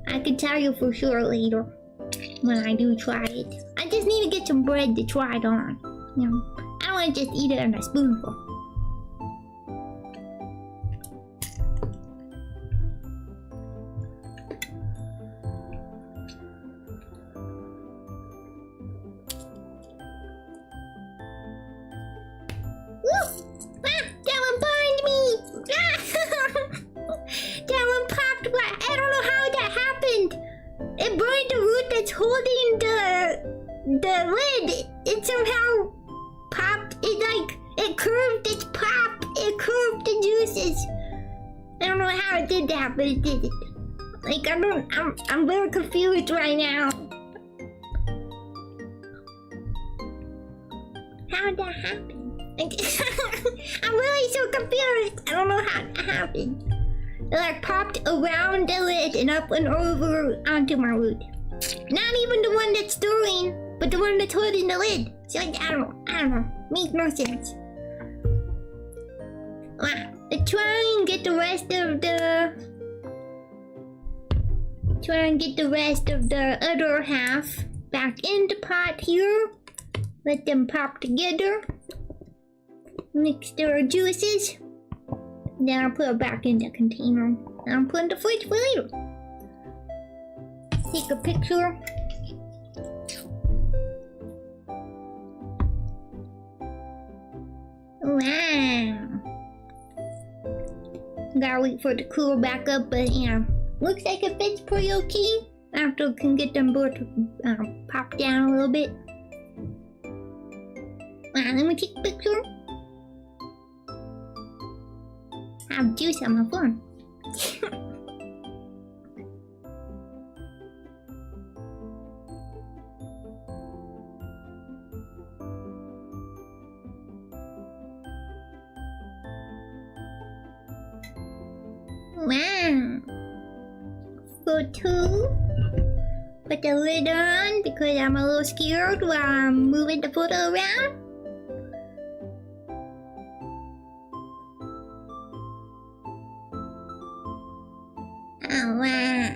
Speaker 1: I can tell you for sure later when I do try it. I just need to get some bread to try it on. You know, I don't want to just eat it on a spoonful. Holding the lid, it somehow popped. It curved its pop. It curved the juices. I don't know how it did that, but it did it. Like I'm very confused right now. How did that happen? I'm really so confused. I don't know how it happened. It like popped around the lid and up and over onto my root. Not even the one that's stirring, but the one that's holding the lid. So I don't know. Makes no sense. Let's try and get the rest of the other half back in the pot here. Let them pop together. Mix their juices. Then I'll put it back in the container. And I'll put it in the fridge for later. Take a picture. Wow. Gotta wait for it to cool back up, but yeah. Looks like it fits pretty okay. After we can get them both pop down a little bit. Let me take a picture. I have juice on my phone. Wow. Photo. Put the lid on because I'm a little scared while I'm moving the photo around. Oh, wow.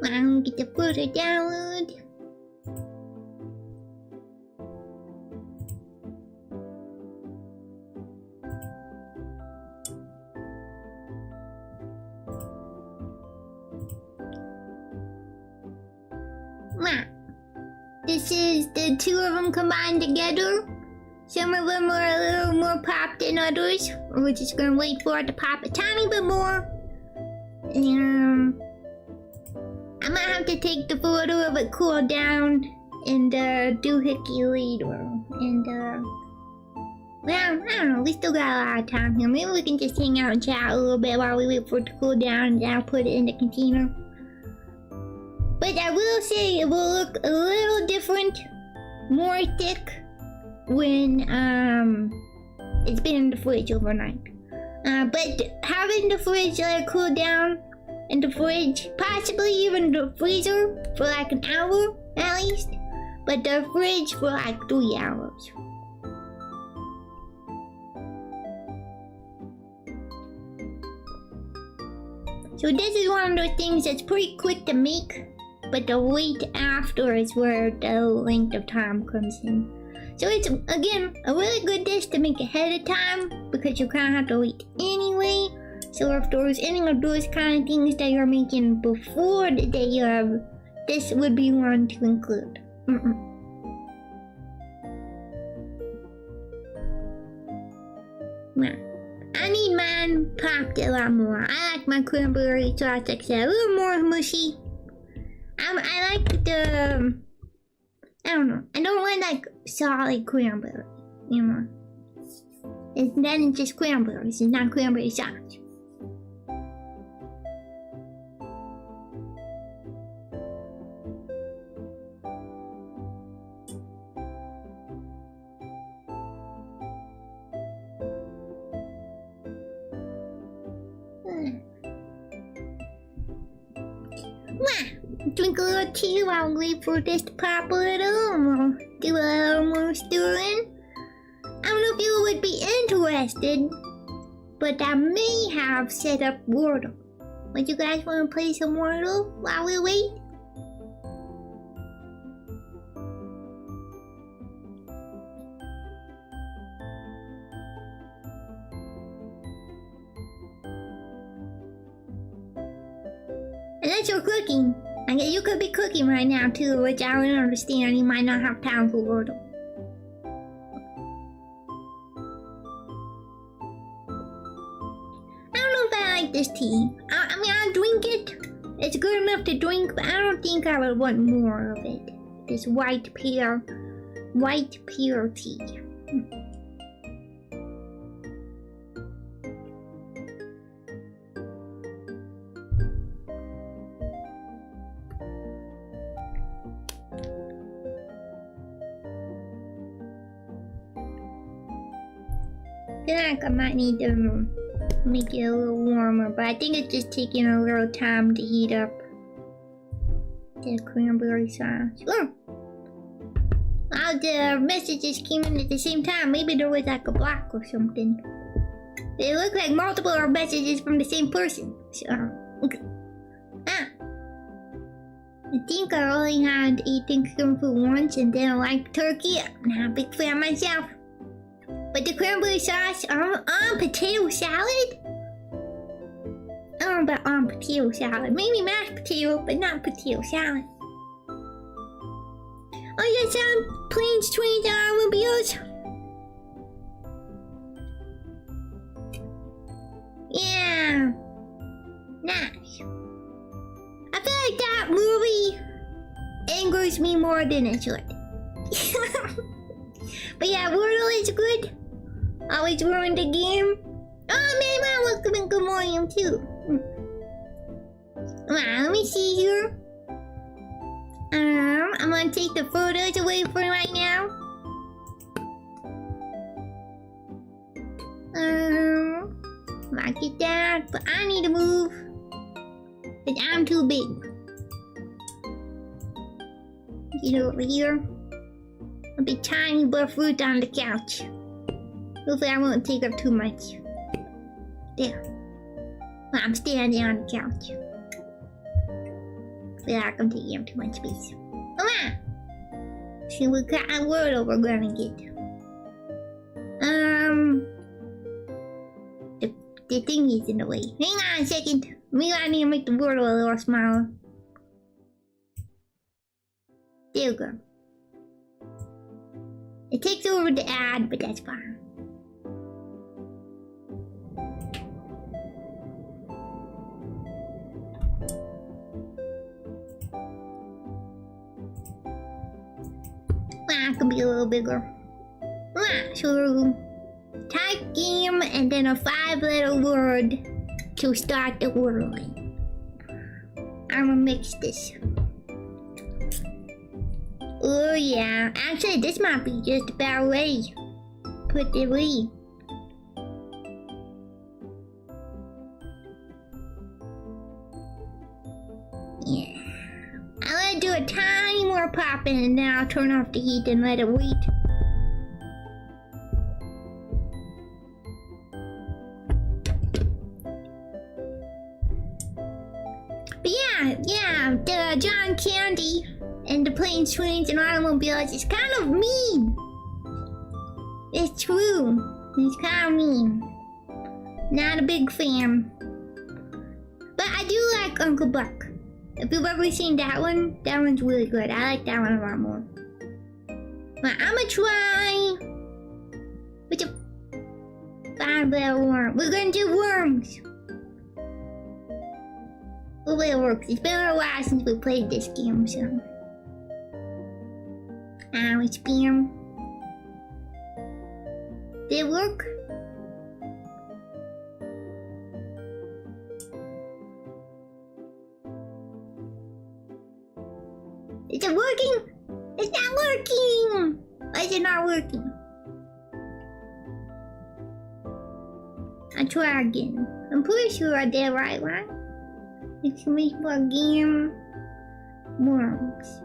Speaker 1: I'm get the photo download. Wow. This is the 2 of them combined together. Some of them are a little more popped than others. We're just gonna wait for it to pop a tiny bit more. I might have to take the photo of it cool down and doohickey later. And Well, I don't know, we still got a lot of time here. Maybe we can just hang out and chat a little bit while we wait for it to cool down and then I'll put it in the container. But I will say it will look a little different, more thick, when it's been in the fridge overnight. But having the fridge let it cool down in the fridge, possibly even the freezer for like an hour at least, but the fridge for like 3 hours. So this is one of those things that's pretty quick to make, but the wait after is where the length of time comes in. So it's, again, a really good dish to make ahead of time, because you kind of have to wait anyway. So if there's any of those kind of things that you're making before the day of, this would be one to include. Now, I need mine popped a lot more. I like my cranberry sauce, like I said, a little more mushy. I like the, I don't know, I don't want like solid cranberry, you know. Then it's just cranberries, it's not cranberry sauce. Drink a little tea while we wait for this to pop a little. Do a little more stirring. I don't know if you would be interested, but I may have set up Wordle. Would you guys want to play some Wordle while we wait? Unless you're cooking. I guess you could be cooking right now too, which I don't understand. You might not have time for Wordle. I don't know if I like this tea. I mean, I'll drink it. It's good enough to drink, but I don't think I would want more of it. This white pear tea. I feel like I might need to make it a little warmer, but I think it's just taking a little time to heat up the cranberry sauce. Oh! Wow, the messages came in at the same time. Maybe there was like a block or something. They look like multiple messages from the same person. So, okay. I think I only had eaten Thanksgiving food once and didn't like turkey. I'm not a big fan myself. But the cranberry sauce on potato salad? I don't know about on potato salad. Maybe mashed potato, but not potato salad. Oh yes, planes, trains, and automobiles. Yeah. Nice. I feel like that movie angers me more than it should. But yeah, Wordle is good. Always ruined the game. Oh, man, welcome and good morning too. Let me see here. I'm gonna take the photos away for right now. Mark it down, but I need to move. Cause I'm too big. Get over here. I'll be tiny but fruit on the couch. Hopefully I won't take up too much. There. Well, I'm standing on the couch. I feel like I'm taking up too much space. Come on! See what kind of Wordle we're gonna get. The thing is in the way. Hang on a second. Maybe I need to make the Wordle a little smaller. There we go. It takes over the ad, but that's fine. It can be a little bigger. Sure. Type game and then a 5-letter word to start the word. I'm gonna mix this. Oh yeah, actually this might be just about ready. Put it away. Yeah. I'm gonna do a tiny more popping and then I'll turn off the heat and let it wait. But yeah, the John Candy and the planes, trains, and automobiles is kind of mean. It's true. It's kind of mean. Not a big fan. But I do like Uncle Buck. If you've ever seen that one's really good. I like that one a lot more. But I'm gonna try with the 5-letter worm. We're gonna do worms. The way it works. It's been a while since we played this game, so. It's spam. Did it work? Is it working? It's not working! Why is it not working? I'll try again. I'm pretty sure I did right one. Exclamation mark game worms.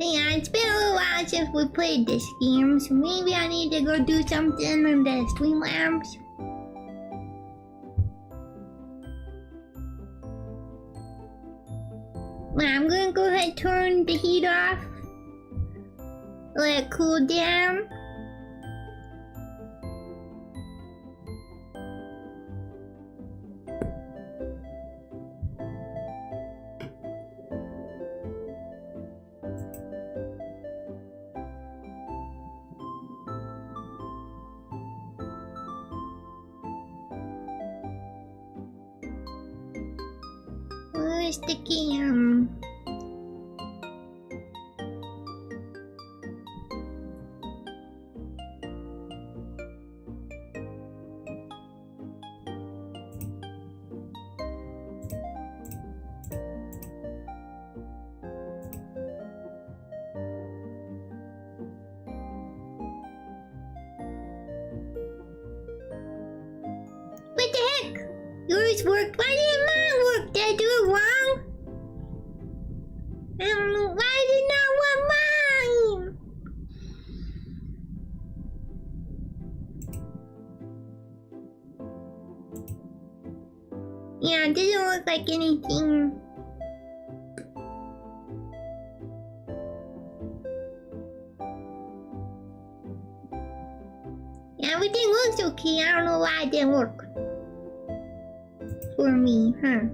Speaker 1: Yeah, it's been a little while since we played this game, so maybe I need to go do something on the Streamlabs. Well, I'm gonna go ahead and turn the heat off. Let it cool down. Where's the game? What the heck? Yours worked. Why didn't mine work? Did I do it wrong? I don't know. Why did not want mine? Yeah, it doesn't look like anything. Yeah, everything looks okay. I don't know why it didn't work. For me, huh?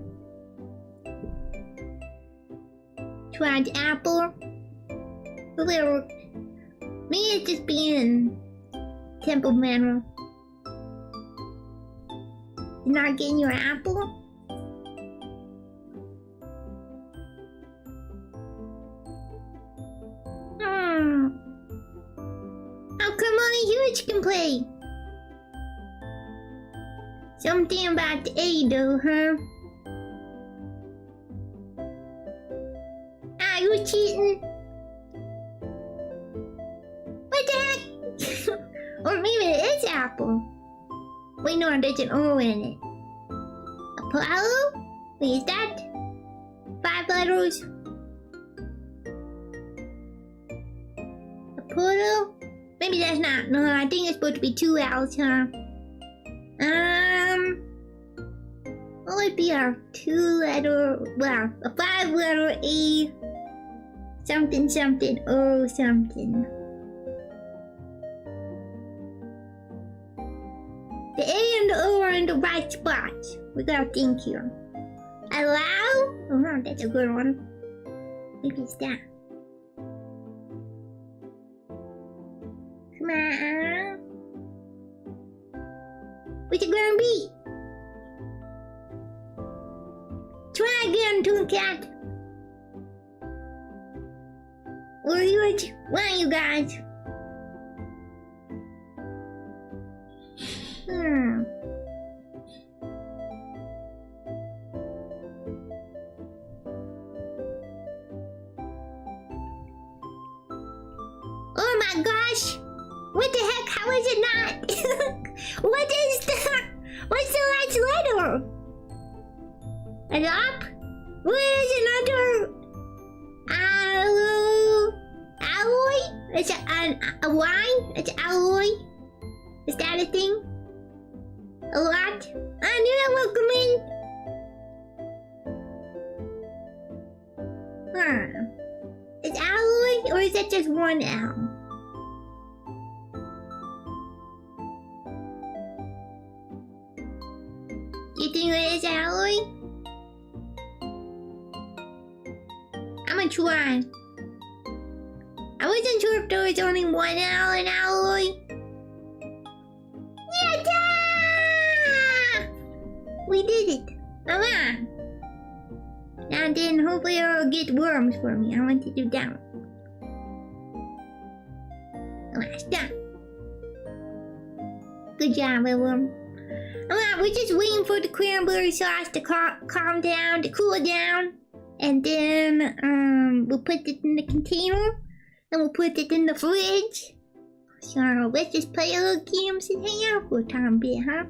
Speaker 1: Try the apple. Will it work? Maybe it's just being temperamental. You're not getting your apple? How come only humans can play? Something about the A though, huh? Ah, you cheating? What the heck? Or maybe it is apple. Wait, no, there's an O in it. Apollo? Wait, is that 5 letters? Apollo? Maybe that's not. No, I think it's supposed to be 2 L's, huh? What would be our 2-letter, well, a 5-letter A, something, something, O, something. The A and the O are in the right spots. We gotta think here. Allow? Oh no, that's a good one. Maybe it's that. Come on. What's it gonna be? Try cat? Where are you guys? Oh my gosh! What the heck? How is it not? What's the last letter? An up? What is another? Alloy? Is it a Y? It's alloy? Is that a thing? A lot? I knew that. Welcome in. Is alloy or is it just one L? You think it is alloy? I'm gonna try. I wasn't sure if there was only one L in alloy. Yatta! We did it. Come on. Now then, hopefully it'll get worms for me. I want to do that one. Come on, stop. Good job, worm. Come on, we're just waiting for the cranberry sauce to calm down, to cool down. And then, we'll put it in the container. And we'll put it in the fridge. So let's just play a little games and hang out for a time bit, huh?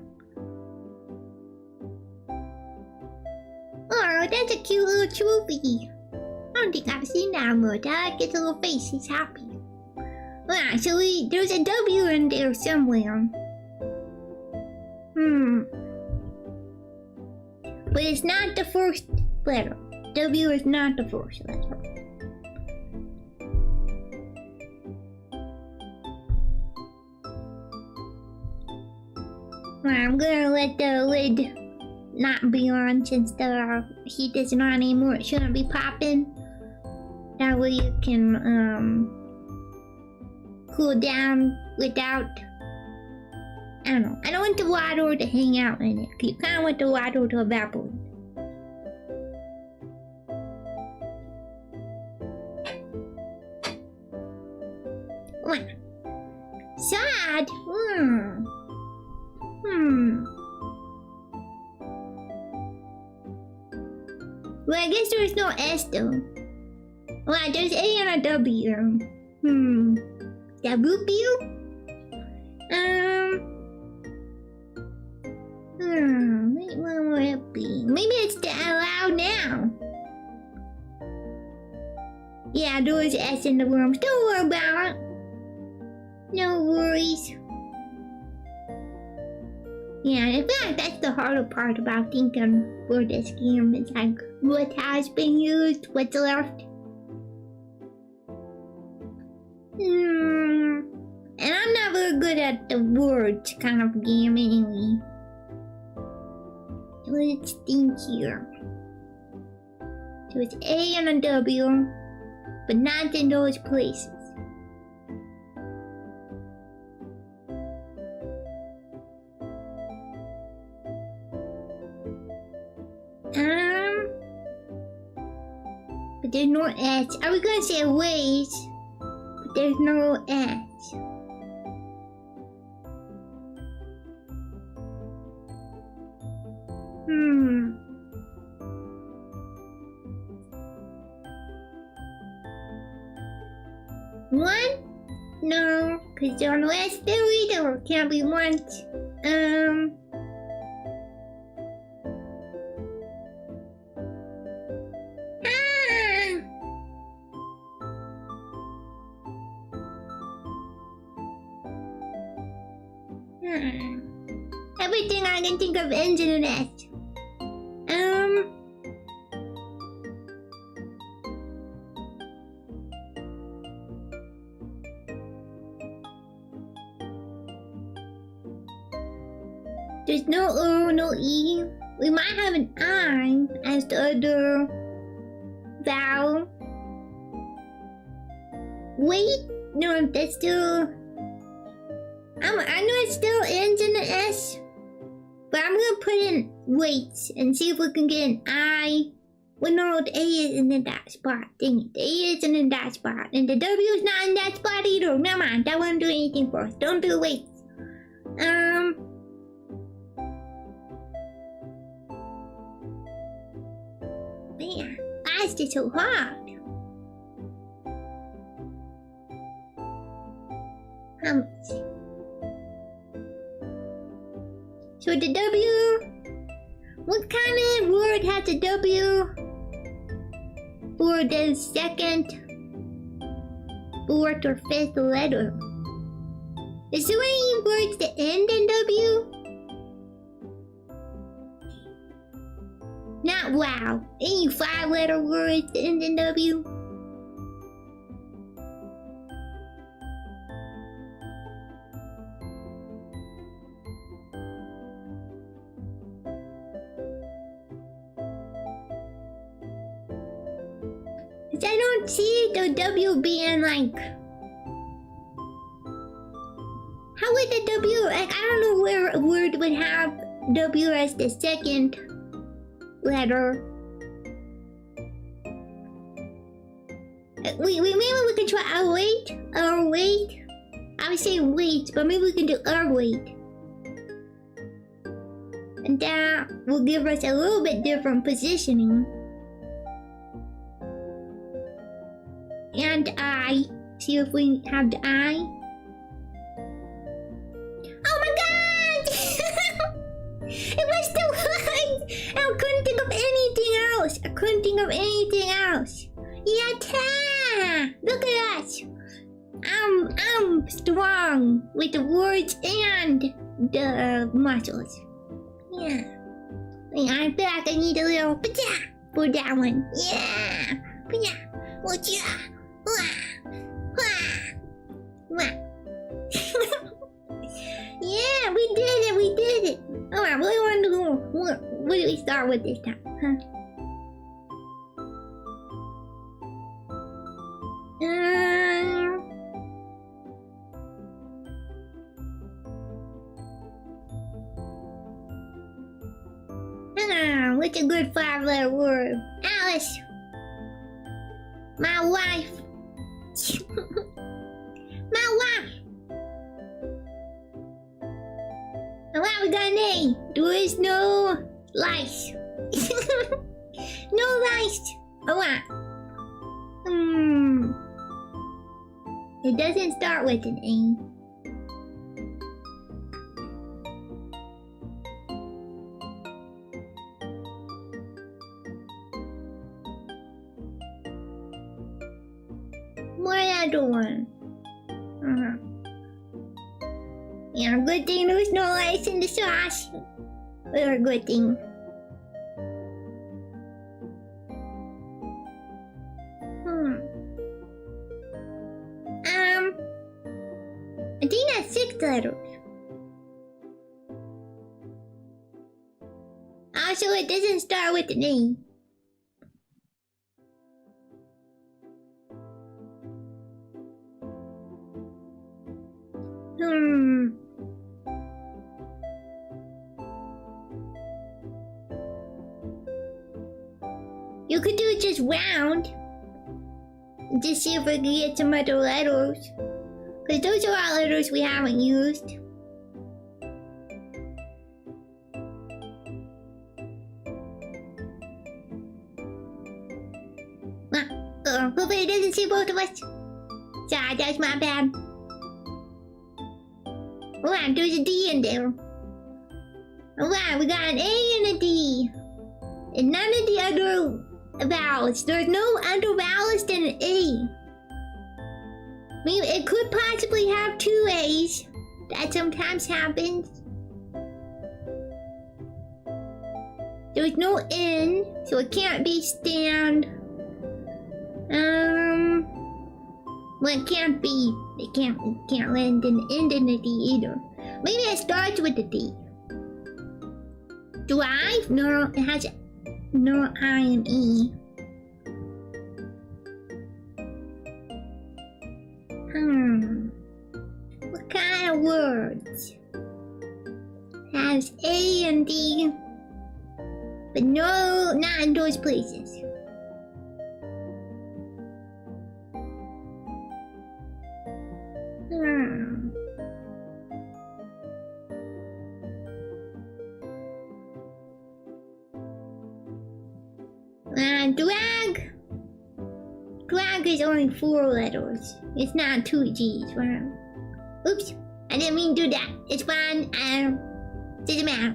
Speaker 1: Oh, that's a cute little trophy. I don't think I've seen that much. I like his little face. He's happy. Ah, so there's a W in there somewhere. But it's not the first letter. W is not the first letter. I'm gonna let the lid not be on since the heat isn't on anymore. It shouldn't be popping. That way you can cool down without, I don't know. I don't want the water to hang out in it. You kind of want the water to evaporate. Sad. Well, I guess there's no S though. Well, there's A and a W. W? What would it be? Maybe it's the allow now. Yeah, there was S in the worms. Don't worry about it. No worries. Yeah, in fact, that's the harder part about thinking for this game. It's like, what has been used, what's left. And I'm not very good at the words kind of game anyway. So let's think here. So it's A and a W, but not in those places. But there's no S. I was gonna say ways, but there's no S. One? No, because there are no S there either. Can't be once. Everything I can think of ends in an S. There's no O, no E. We might have an I as the other vowel. Wait, no, that's still. I know it still ends in an S, but I'm gonna put in weights and see if we can get an I Well, no, the A isn't in that spot. Dang it, the A isn't in that spot. And the W is not in that spot either. Never mind, that won't do anything for us. Don't do weights. Man, why is this so hard? How much? So the W, what kind of word has a W for the second, fourth, or fifth letter? Is there any words that end in W? Not wow. Any 5-letter words that end in W? I don't see the W being like. How would the W, like, I don't know where a word would have W as the second letter. Maybe we can try our weight. I was saying weight, but maybe we can do our weight. And that will give us a little bit different positioning. And I. See if we have the I. Oh my god! It was too hard! I couldn't think of anything else. Yatta! Look at us! I'm strong with the words and the muscles. Yeah. I feel like I need a little for that one. Yeah! Yeah, we did it. Oh, I really want to go. What do we start with this time? Huh? What's a good 5-letter word? Alice. My wife. My wife. Wow, we got an A. There is no lice. No lice. Oh, wow. It doesn't start with an A. What other one? Yeah, good thing there's no ice in the sauce. Or good thing. I think that's 6 letters. Also, it doesn't start with an A. You could do it just round. Just see if we can get some other letters. Because those are all letters we haven't used. Hopefully it doesn't see both of us. Sorry, that's my bad. Wow, there's a D in there. Wow, we got an A and a D. And none of the other vowels. There's no other vowels than an A. I mean, it could possibly have 2 A's. That sometimes happens. There's no N, so it can't be stand. Well, it can't be. It can't land in the end in the D either. Maybe it starts with the D. Drive? No, it has no I and E. What kind of words has A and D, but no, not in those places? Drag. Drag is only 4 letters. It's not 2 G's. Wow. Oops. I didn't mean to do that. It's fine. Doesn't matter.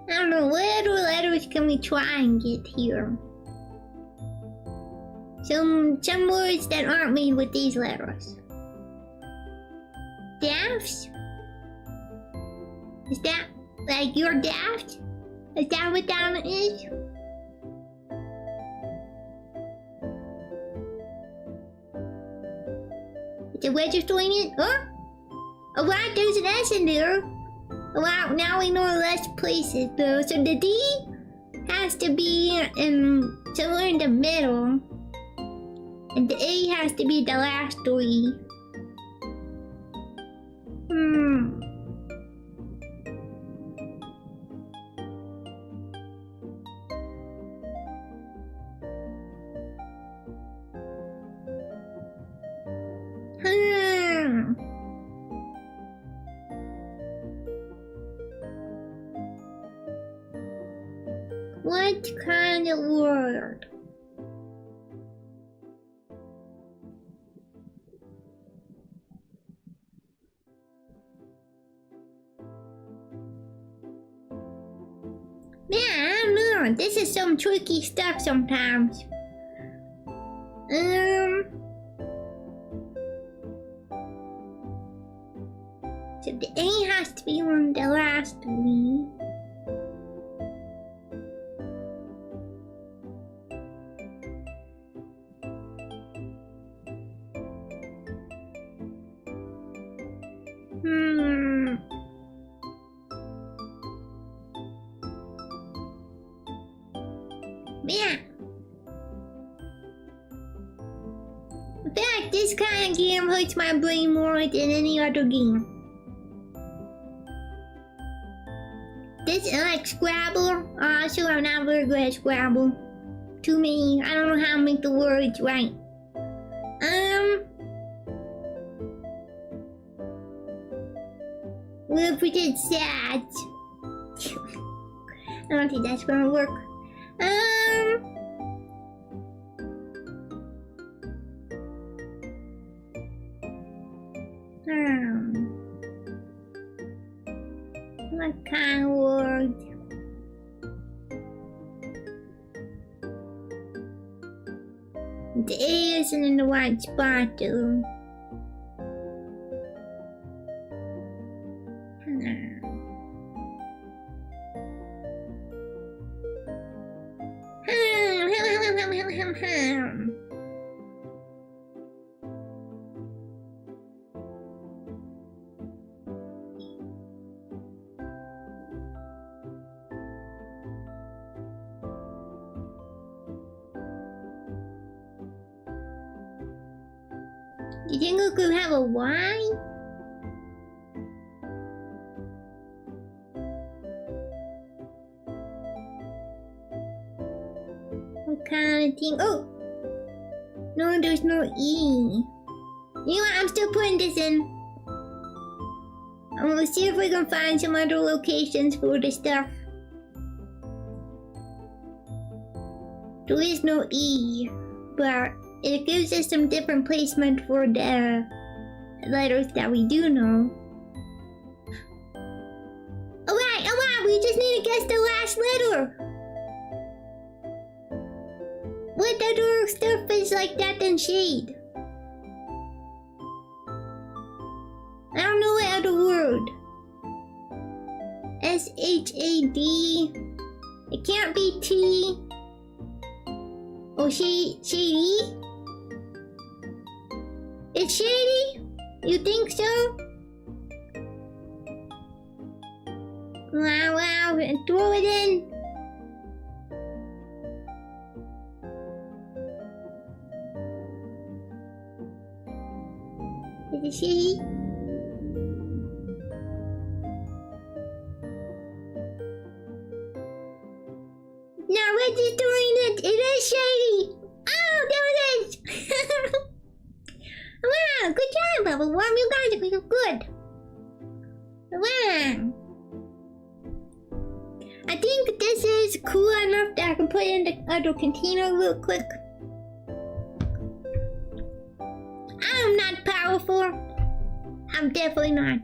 Speaker 1: I don't know, what other letters can we try and get here? Some words that aren't made with these letters. Dafts? Is that like you're daft? Is that what that is? Is it registering it? Huh? Oh wow, there's an S in there. Oh wow, now we know less places though. So the D has to be somewhere in the middle. And the A has to be the last 3. What kind of word? Man, I don't know. This is some tricky stuff sometimes. So the A has to be one of the last 3. Yeah. In fact, this kind of game hurts my brain more than any other game. This is like Scrabble. Also, I'm not very good at Scrabble. Too many. I don't know how to make the words right. What if we did sad? I don't think that's gonna work. What kind of word? The A isn't in the right spot though. You think we could have a Y? What kind of thing? Oh! No, there's no E. You know what? I'm still putting this in. I'm gonna see if we can find some other locations for the stuff. There is no E, but it gives us some different placement for the letters that we do know. Alright, we just need to guess the last letter. What other stuff is like that in shade? I don't know what other word. S-H-A-D. It can't be T. Oh, shady? It's shady? You think so? Wow, throw it in. Is it shady? other container real quick. I'm not powerful. I'm definitely not.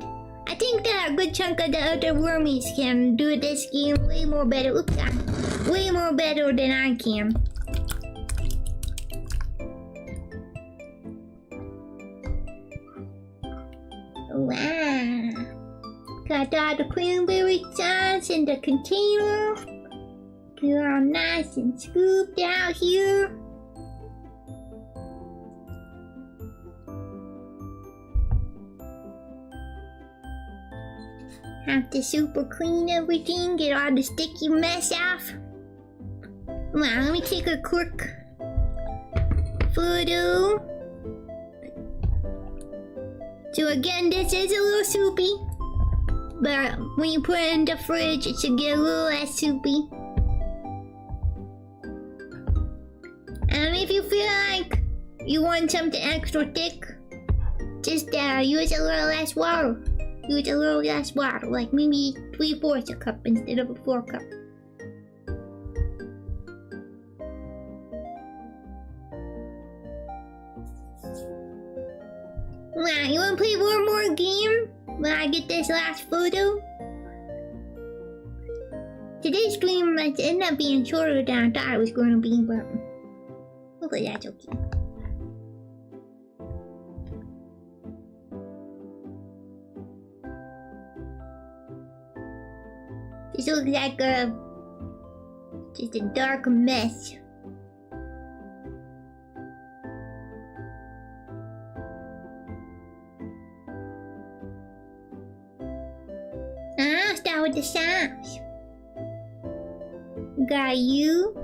Speaker 1: I think that a good chunk of the other wormies can do this game way more better. Oops, way more better than I can. Wow. Got all the cranberry sauce in the container. They're all nice and scooped out here. Have to super clean everything, get all the sticky mess off. Wow, let me take a quick photo. So again, this is a little soupy, but when you put it in the fridge, it should get a little less soupy. And if you feel like you want something extra thick, just use a little less water. Use a little less water, like maybe 3/4 a cup instead of a 4 cup. Wow, you wanna play one more game when I get this last photo? Today's stream might end up being shorter than I thought it was going to be, but hopefully that's okay. This looks like just a dark mess. I'll start with the sounds. Got you.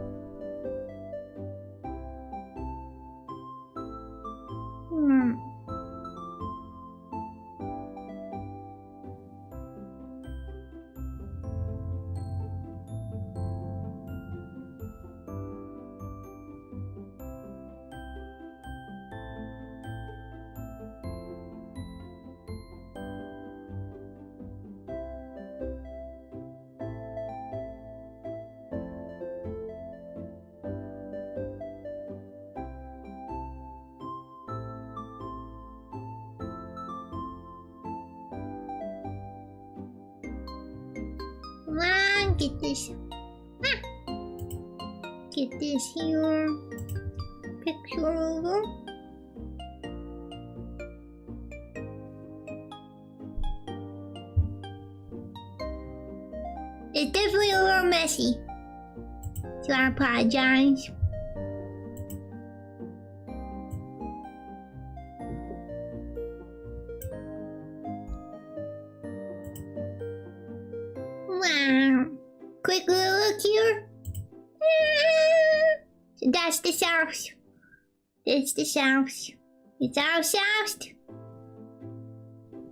Speaker 1: Get this. Get this here. Picture over. It's definitely a little messy, so I apologize. Wow. Quick little look here. So that's the sauce. That's the sauce. It's all sauced.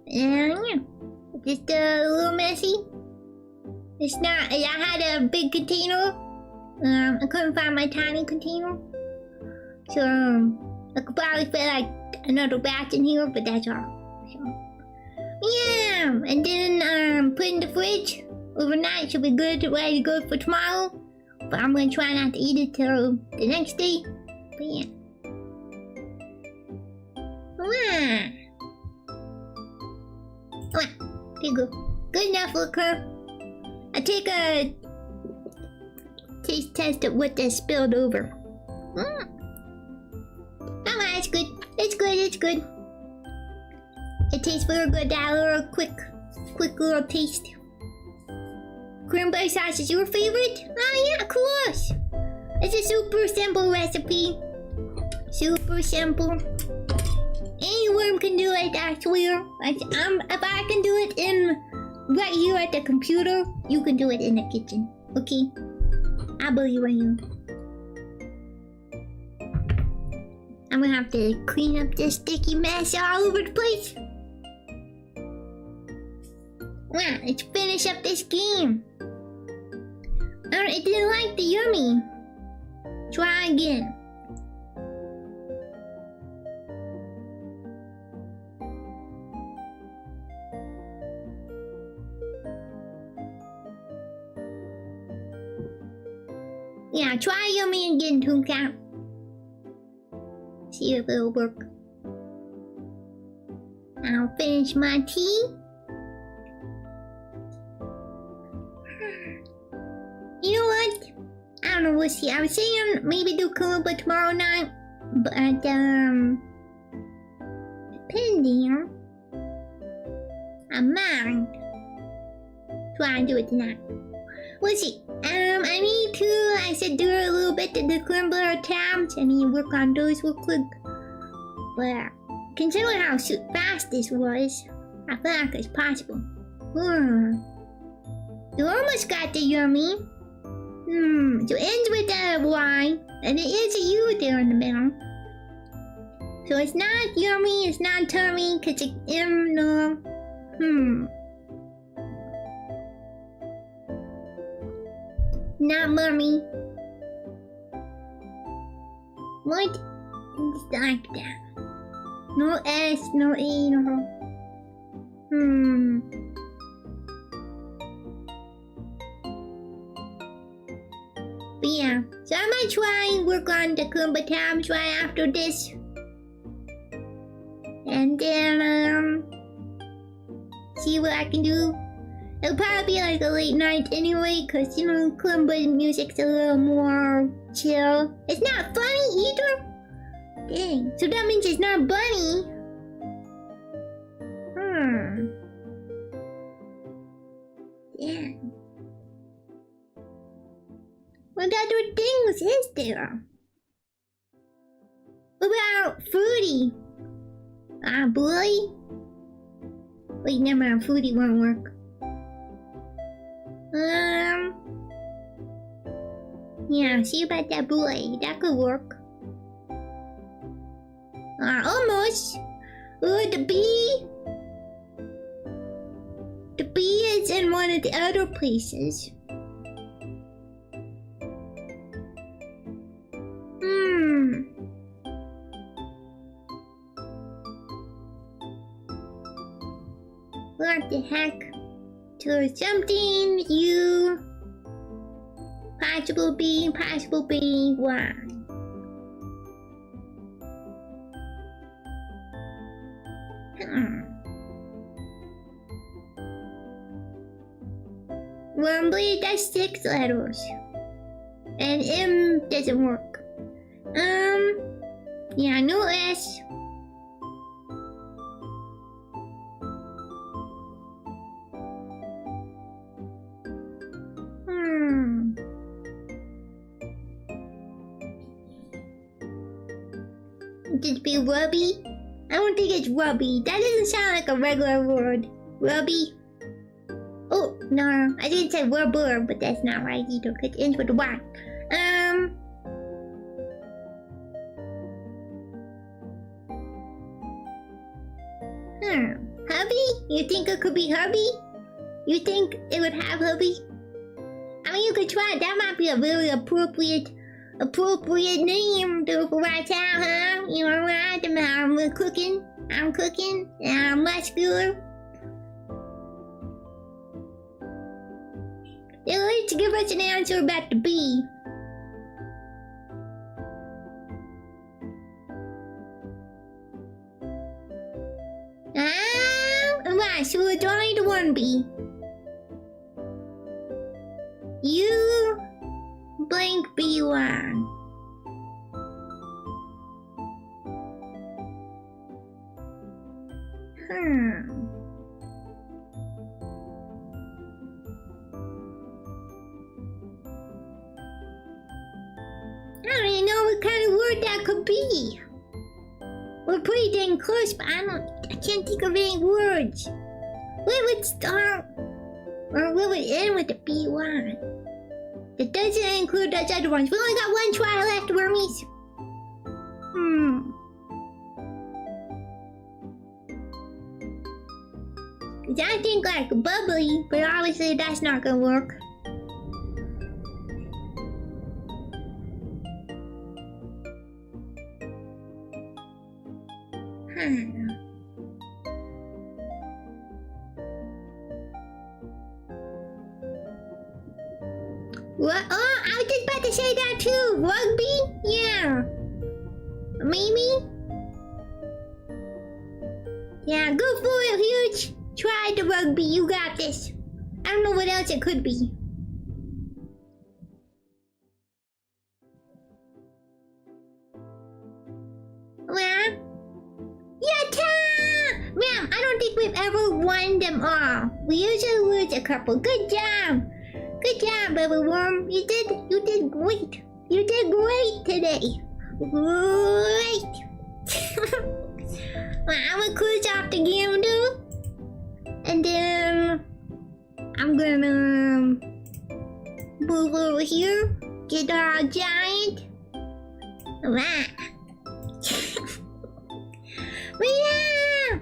Speaker 1: And yeah, just a little messy. It's not. I had a big container. I couldn't find my tiny container, so I could probably fit like another batch in here, but that's all. So yeah, and then put in the fridge. Overnight should be good, ready to go for tomorrow. But I'm gonna try not to eat it till the next day. But yeah. Wow. Okay, good. Good enough, look her. I take a taste test of what that spilled over. Alright, it's good. It's good, it's good. It tastes very good. That little quick little taste. Cranberry sauce is your favorite? Oh yeah, of course. It's a super simple recipe. Super simple. Any worm can do it, I swear. If I can do it right here at the computer, you can do it in the kitchen. Okay? I believe in you. I'm gonna have to clean up this sticky mess all over the place. Wow, let's finish up this game. It didn't like the yummy. Try again. Yeah, Now try yummy again, Tooncat. See if it'll work. I'll finish my tea. You know what? I don't know, we'll see. I was saying maybe do Kalimba tomorrow night, but depending, I might try and do it tonight. We'll see. I need to, I said, do a little bit of the Kalimba tabs. I need to work on those real quick. But considering how fast this was, I feel like it's possible. You almost got the yummy. So it ends with a Y, and it is a U there in the middle. So it's not yummy, it's not tummy, cause it's no. Not mummy. What? It's like that. No S, no E, no. But yeah, so I might try and work on the Kalimba tabs right after this. And then, see what I can do. It'll probably be like a late night anyway, cause you know, Kalimba music's a little more chill. It's not funny either. Dang, so that means it's not bunny. Yeah. What other things is there? What about Fruity? Boy? Wait, never mind, Fruity won't work. Yeah, see about that boy. That could work. Almost. The bee. The bee is in one of the other places. What the heck? To something you possible B, Y. Rumbly, that's 6 letters. And M doesn't work. Yeah, no S. Could it be rubby? I don't think it's rubby. That doesn't sound like a regular word. Rubby? Oh, no. I didn't say rubber, but that's not right either, because it ends with a Y. Hubby? You think it could be hubby? You think it would have hubby? I mean, you could try it. That might be a really appropriate name to for right now, huh? You know what? I'm cooking, and I'm muscular. They'll need to give us an answer about the bee. Right, so it's only the one bee. You blank B1. I don't even know what kind of word that could be. We're pretty dang close, but I can't think of any words. What would start or what would end with the B1? That doesn't include those other ones. We only got one try left, wormies. Cause I think like bubbly, but obviously that's not gonna work. What? Oh, I was just about to say that too. Rugby? Yeah. Maybe? Yeah, go for it, Huge. Try the rugby. You got this. I don't know what else it could be. Well, yatta! Ma'am, I don't think we've ever won them all. We usually lose a couple. Good job. Good job, Baby Worm. You did great. You did great today. Great. Well, I'm gonna close off the game, dude. And then I'm gonna move over here. Get our giant. Wow. Yeah!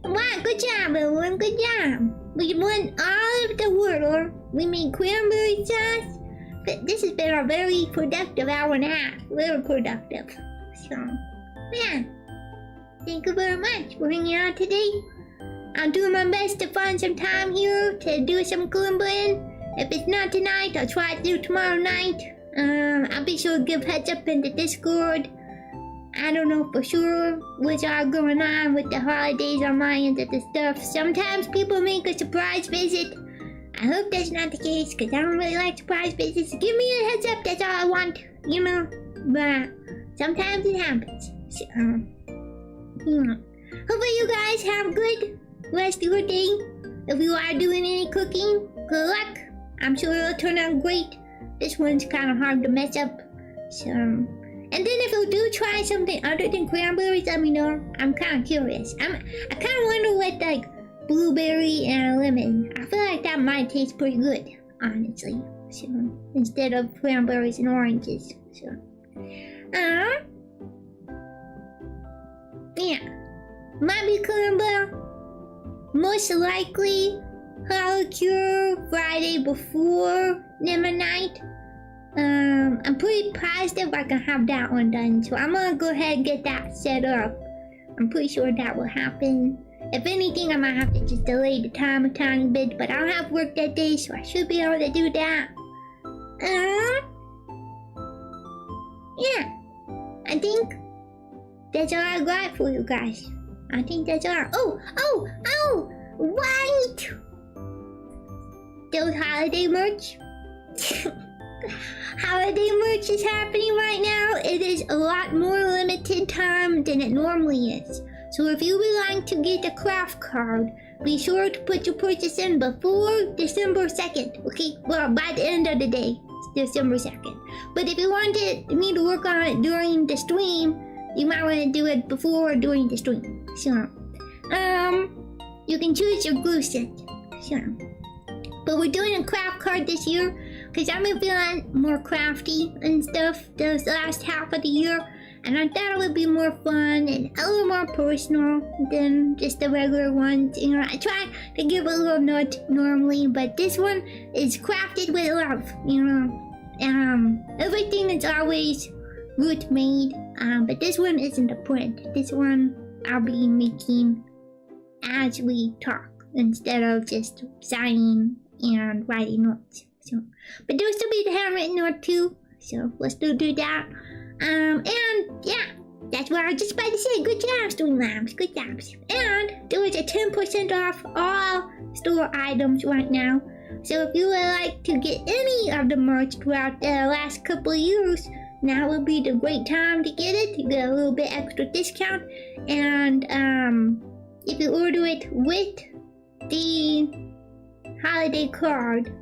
Speaker 1: Wow, good job, everyone. Good job. We won all of the water. We made cranberry sauce. But this has been a very productive hour and a half. Very productive. So, yeah. Thank you very much for hanging out today. I'll do my best to find some time here to do some climbing. If it's not tonight, I'll try to do tomorrow night. I'll be sure to give heads up in the Discord. I don't know for sure what's all going on with the holidays on my end of the stuff. Sometimes people make a surprise visit. I hope that's not the case, because I don't really like surprise visits. Give me a heads up, that's all I want, you know. But sometimes it happens. So, hopefully you guys have a good rest of your day. If you are doing any cooking, good luck. I'm sure it'll turn out great. This one's kind of hard to mess up. So, and then if you do try something other than cranberries, let me know. I'm kind of curious. I kind of wonder what, like, blueberry and lemon. I feel like that might taste pretty good, honestly. So, instead of cranberries and oranges. So, yeah. Might be cranberry. Most likely, Hurricane Friday before Lemon Night. I'm pretty positive I can have that one done, so I'm gonna go ahead and get that set up. I'm pretty sure that will happen. If anything, I might have to just delay the time a tiny bit, but I'll have work that day, so I should be able to do that. Yeah. I think that's all I got for you guys. I think that's all. Oh! Right! Those holiday merch. Holiday merch is happening right now. It is a lot more limited time than it normally is. So if you would like to get a craft card, be sure to put your purchase in before December 2nd. Okay, well, by the end of the day, December 2nd. But if you wanted me to work on it during the stream, you might want to do it before or during the stream. So, you can choose your glue set. So, but we're doing a craft card this year because I've been feeling more crafty and stuff this last half of the year. And I thought it would be more fun and a little more personal than just the regular ones. You know, I try to give a little note normally, but this one is crafted with love, you know. Everything is always root made, but this one isn't a print. This one I'll be making as we talk instead of just signing and writing notes. So, but there'll still be the handwritten note too, so let's do that. And yeah, that's what I was just about to say. Good job, Streamlabs. Good jobs. And there is a 10% off all store items right now. So if you would like to get any of the merch throughout the last couple of years, now would be the great time to get it. You get a little bit extra discount. And if you order it with the holiday card,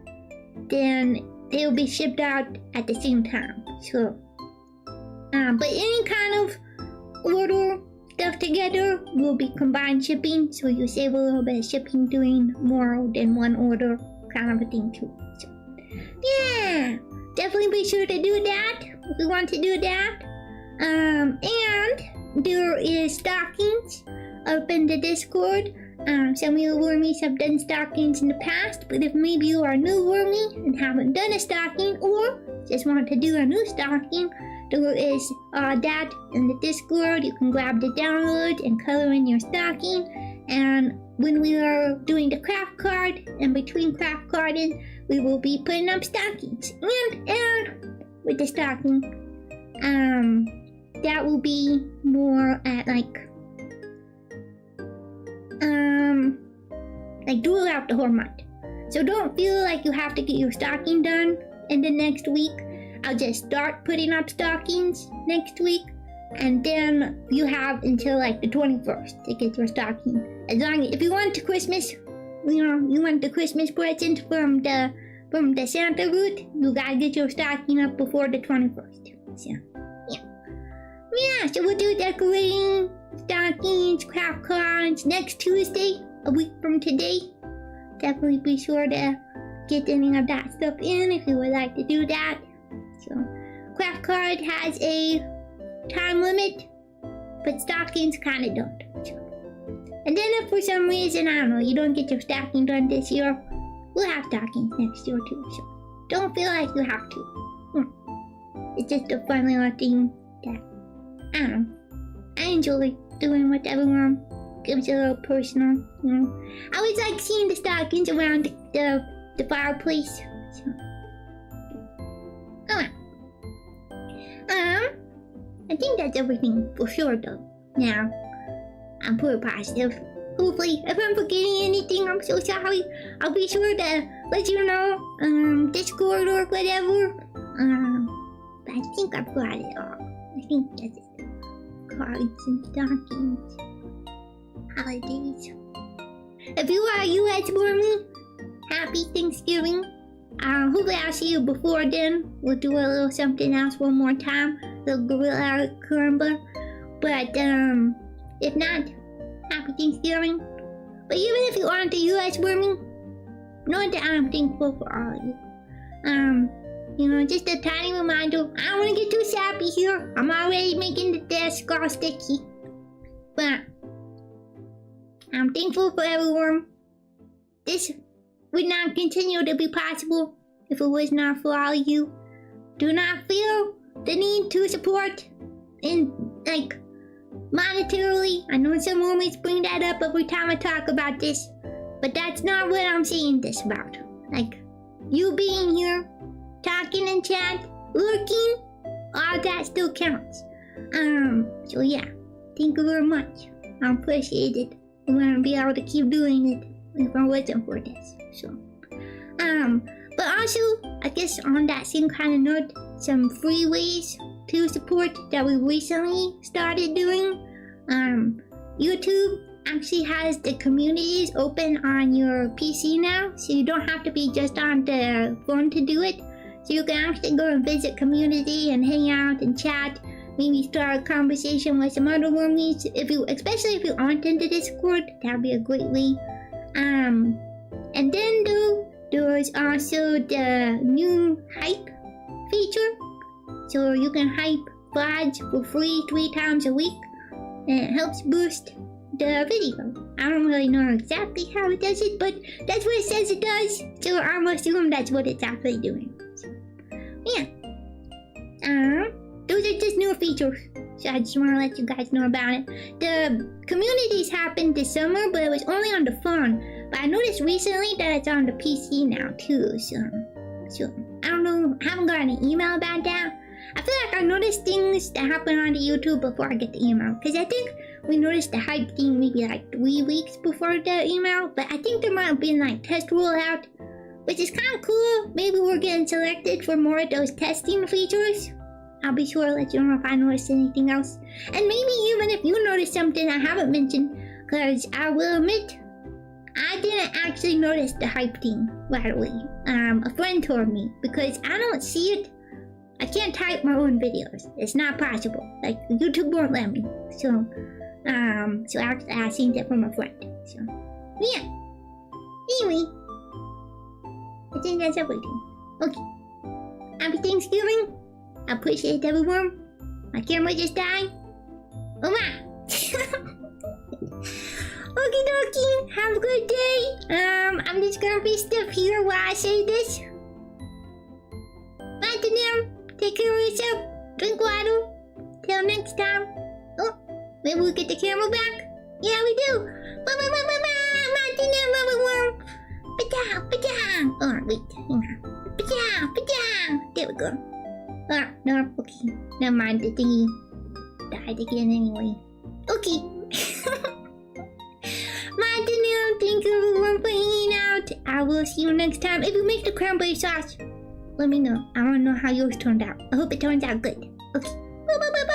Speaker 1: then they'll be shipped out at the same time. So. But any kind of order stuff together will be combined shipping, so you save a little bit of shipping doing more than one order kind of a thing too. So, yeah, definitely be sure to do that if you want to do that. And there is stockings up in the Discord. Some of you wormies have done stockings in the past, but if maybe you are new wormy and haven't done a stocking or just want to do a new stocking, there is that in the Discord. You can grab the download and color in your stocking. And when we are doing the craft card, and between craft carding, we will be putting up stockings. And with the stocking. That will be more at like throughout the whole month. So don't feel like you have to get your stocking done in the next week. I'll just start putting up stockings next week, and then you have until like the 21st to get your stocking. As long as if you want the Christmas, you want the Christmas present from the Santa route, you gotta get your stocking up before the 21st. So so we'll do decorating, stockings, craft cards next Tuesday, a week from today. Definitely be sure to get any of that stuff in if you would like to do that. So, craft card has a time limit, but stockings kinda don't. And then if for some reason, I don't know, you don't get your stocking done this year, we'll have stockings next year too. So, don't feel like you have to. It's just a fun little thing that, I don't know, I enjoy doing with everyone. Gives a little personal, I always like seeing the stockings around the fireplace. So. I think that's everything for sure though. Now, I'm pretty positive. Hopefully, if I'm forgetting anything, I'm so sorry. I'll be sure to let you know, Discord or whatever. But I think I've got it all. I think that's it. Cards and stockings. Holidays. If you are a US Mormon, happy Thanksgiving. Hopefully I'll see you before then. We'll do a little something else one more time. A little gorilla caramba. But if not, happy Thanksgiving. But even if you aren't a US Mormon, know that I'm thankful for all of you. Just a tiny reminder. I don't want to get too sappy here. I'm already making the desk all sticky. But I'm thankful for everyone. This would not continue to be possible if it was not for all of you. Do not feel the need to support in monetarily. I know some always bring that up every time I talk about this, but that's not what I'm saying this about. Like, you being here, talking in chat, lurking, all that still counts. So yeah, thank you very much. I appreciate it. I want to be able to keep doing it if I wasn't for this. So, but also, I guess on that same kind of note, some free ways to support that we recently started doing. YouTube actually has the communities open on your PC now, so you don't have to be just on the phone to do it. So you can actually go and visit community and hang out and chat. Maybe start a conversation with some other wormies. Especially if you aren't into Discord, that'd be a great way. And then there's also the new hype feature. So you can hype VODs for free 3 times a week. And it helps boost the video. I don't really know exactly how it does it, but that's what it says it does. So I'm assuming that's what it's actually doing. So, yeah. Those are just new features, so I just want to let you guys know about it. The communities happened this summer, but it was only on the phone. But I noticed recently that it's on the PC now too, so I don't know, I haven't gotten an email about that. I feel like I noticed things that happen on the YouTube before I get the email, because I think we noticed the hype thing maybe like 3 weeks before the email, but I think there might have been like test rollout, which is kind of cool. Maybe we're getting selected for more of those testing features. I'll be sure to let you know if I notice anything else. And maybe even if you notice something I haven't mentioned, because I will admit, I didn't actually notice the hype thing right away. A friend told me, because I don't see it. I can't type my own videos. It's not possible. Like, YouTube won't let me. So actually I seen that from a friend. So, yeah. Anyway, I think that's everything. Okay. Happy Thanksgiving. I appreciate everyone. My camera just died. Oh my! Okie dokie. Have a good day. I'm just gonna be stiff here while I say this. Bye to them. Take care of yourself. Drink water. Till next time. Oh, maybe we'll get the camera back. Yeah, we do. Bye bye bye bye bye. Bye to them, everyone. Ba-da, ba-da. Oh wait, hang on. Ba-da, ba-da. There we go. Ah, no, okay. Never mind, the thingy died again anyway. Okay. Martin, thank you everyone for hanging out. I will see you next time. If you make the cranberry sauce, let me know. I want to know how yours turned out. I hope it turns out good. Okay. Bye bye bye.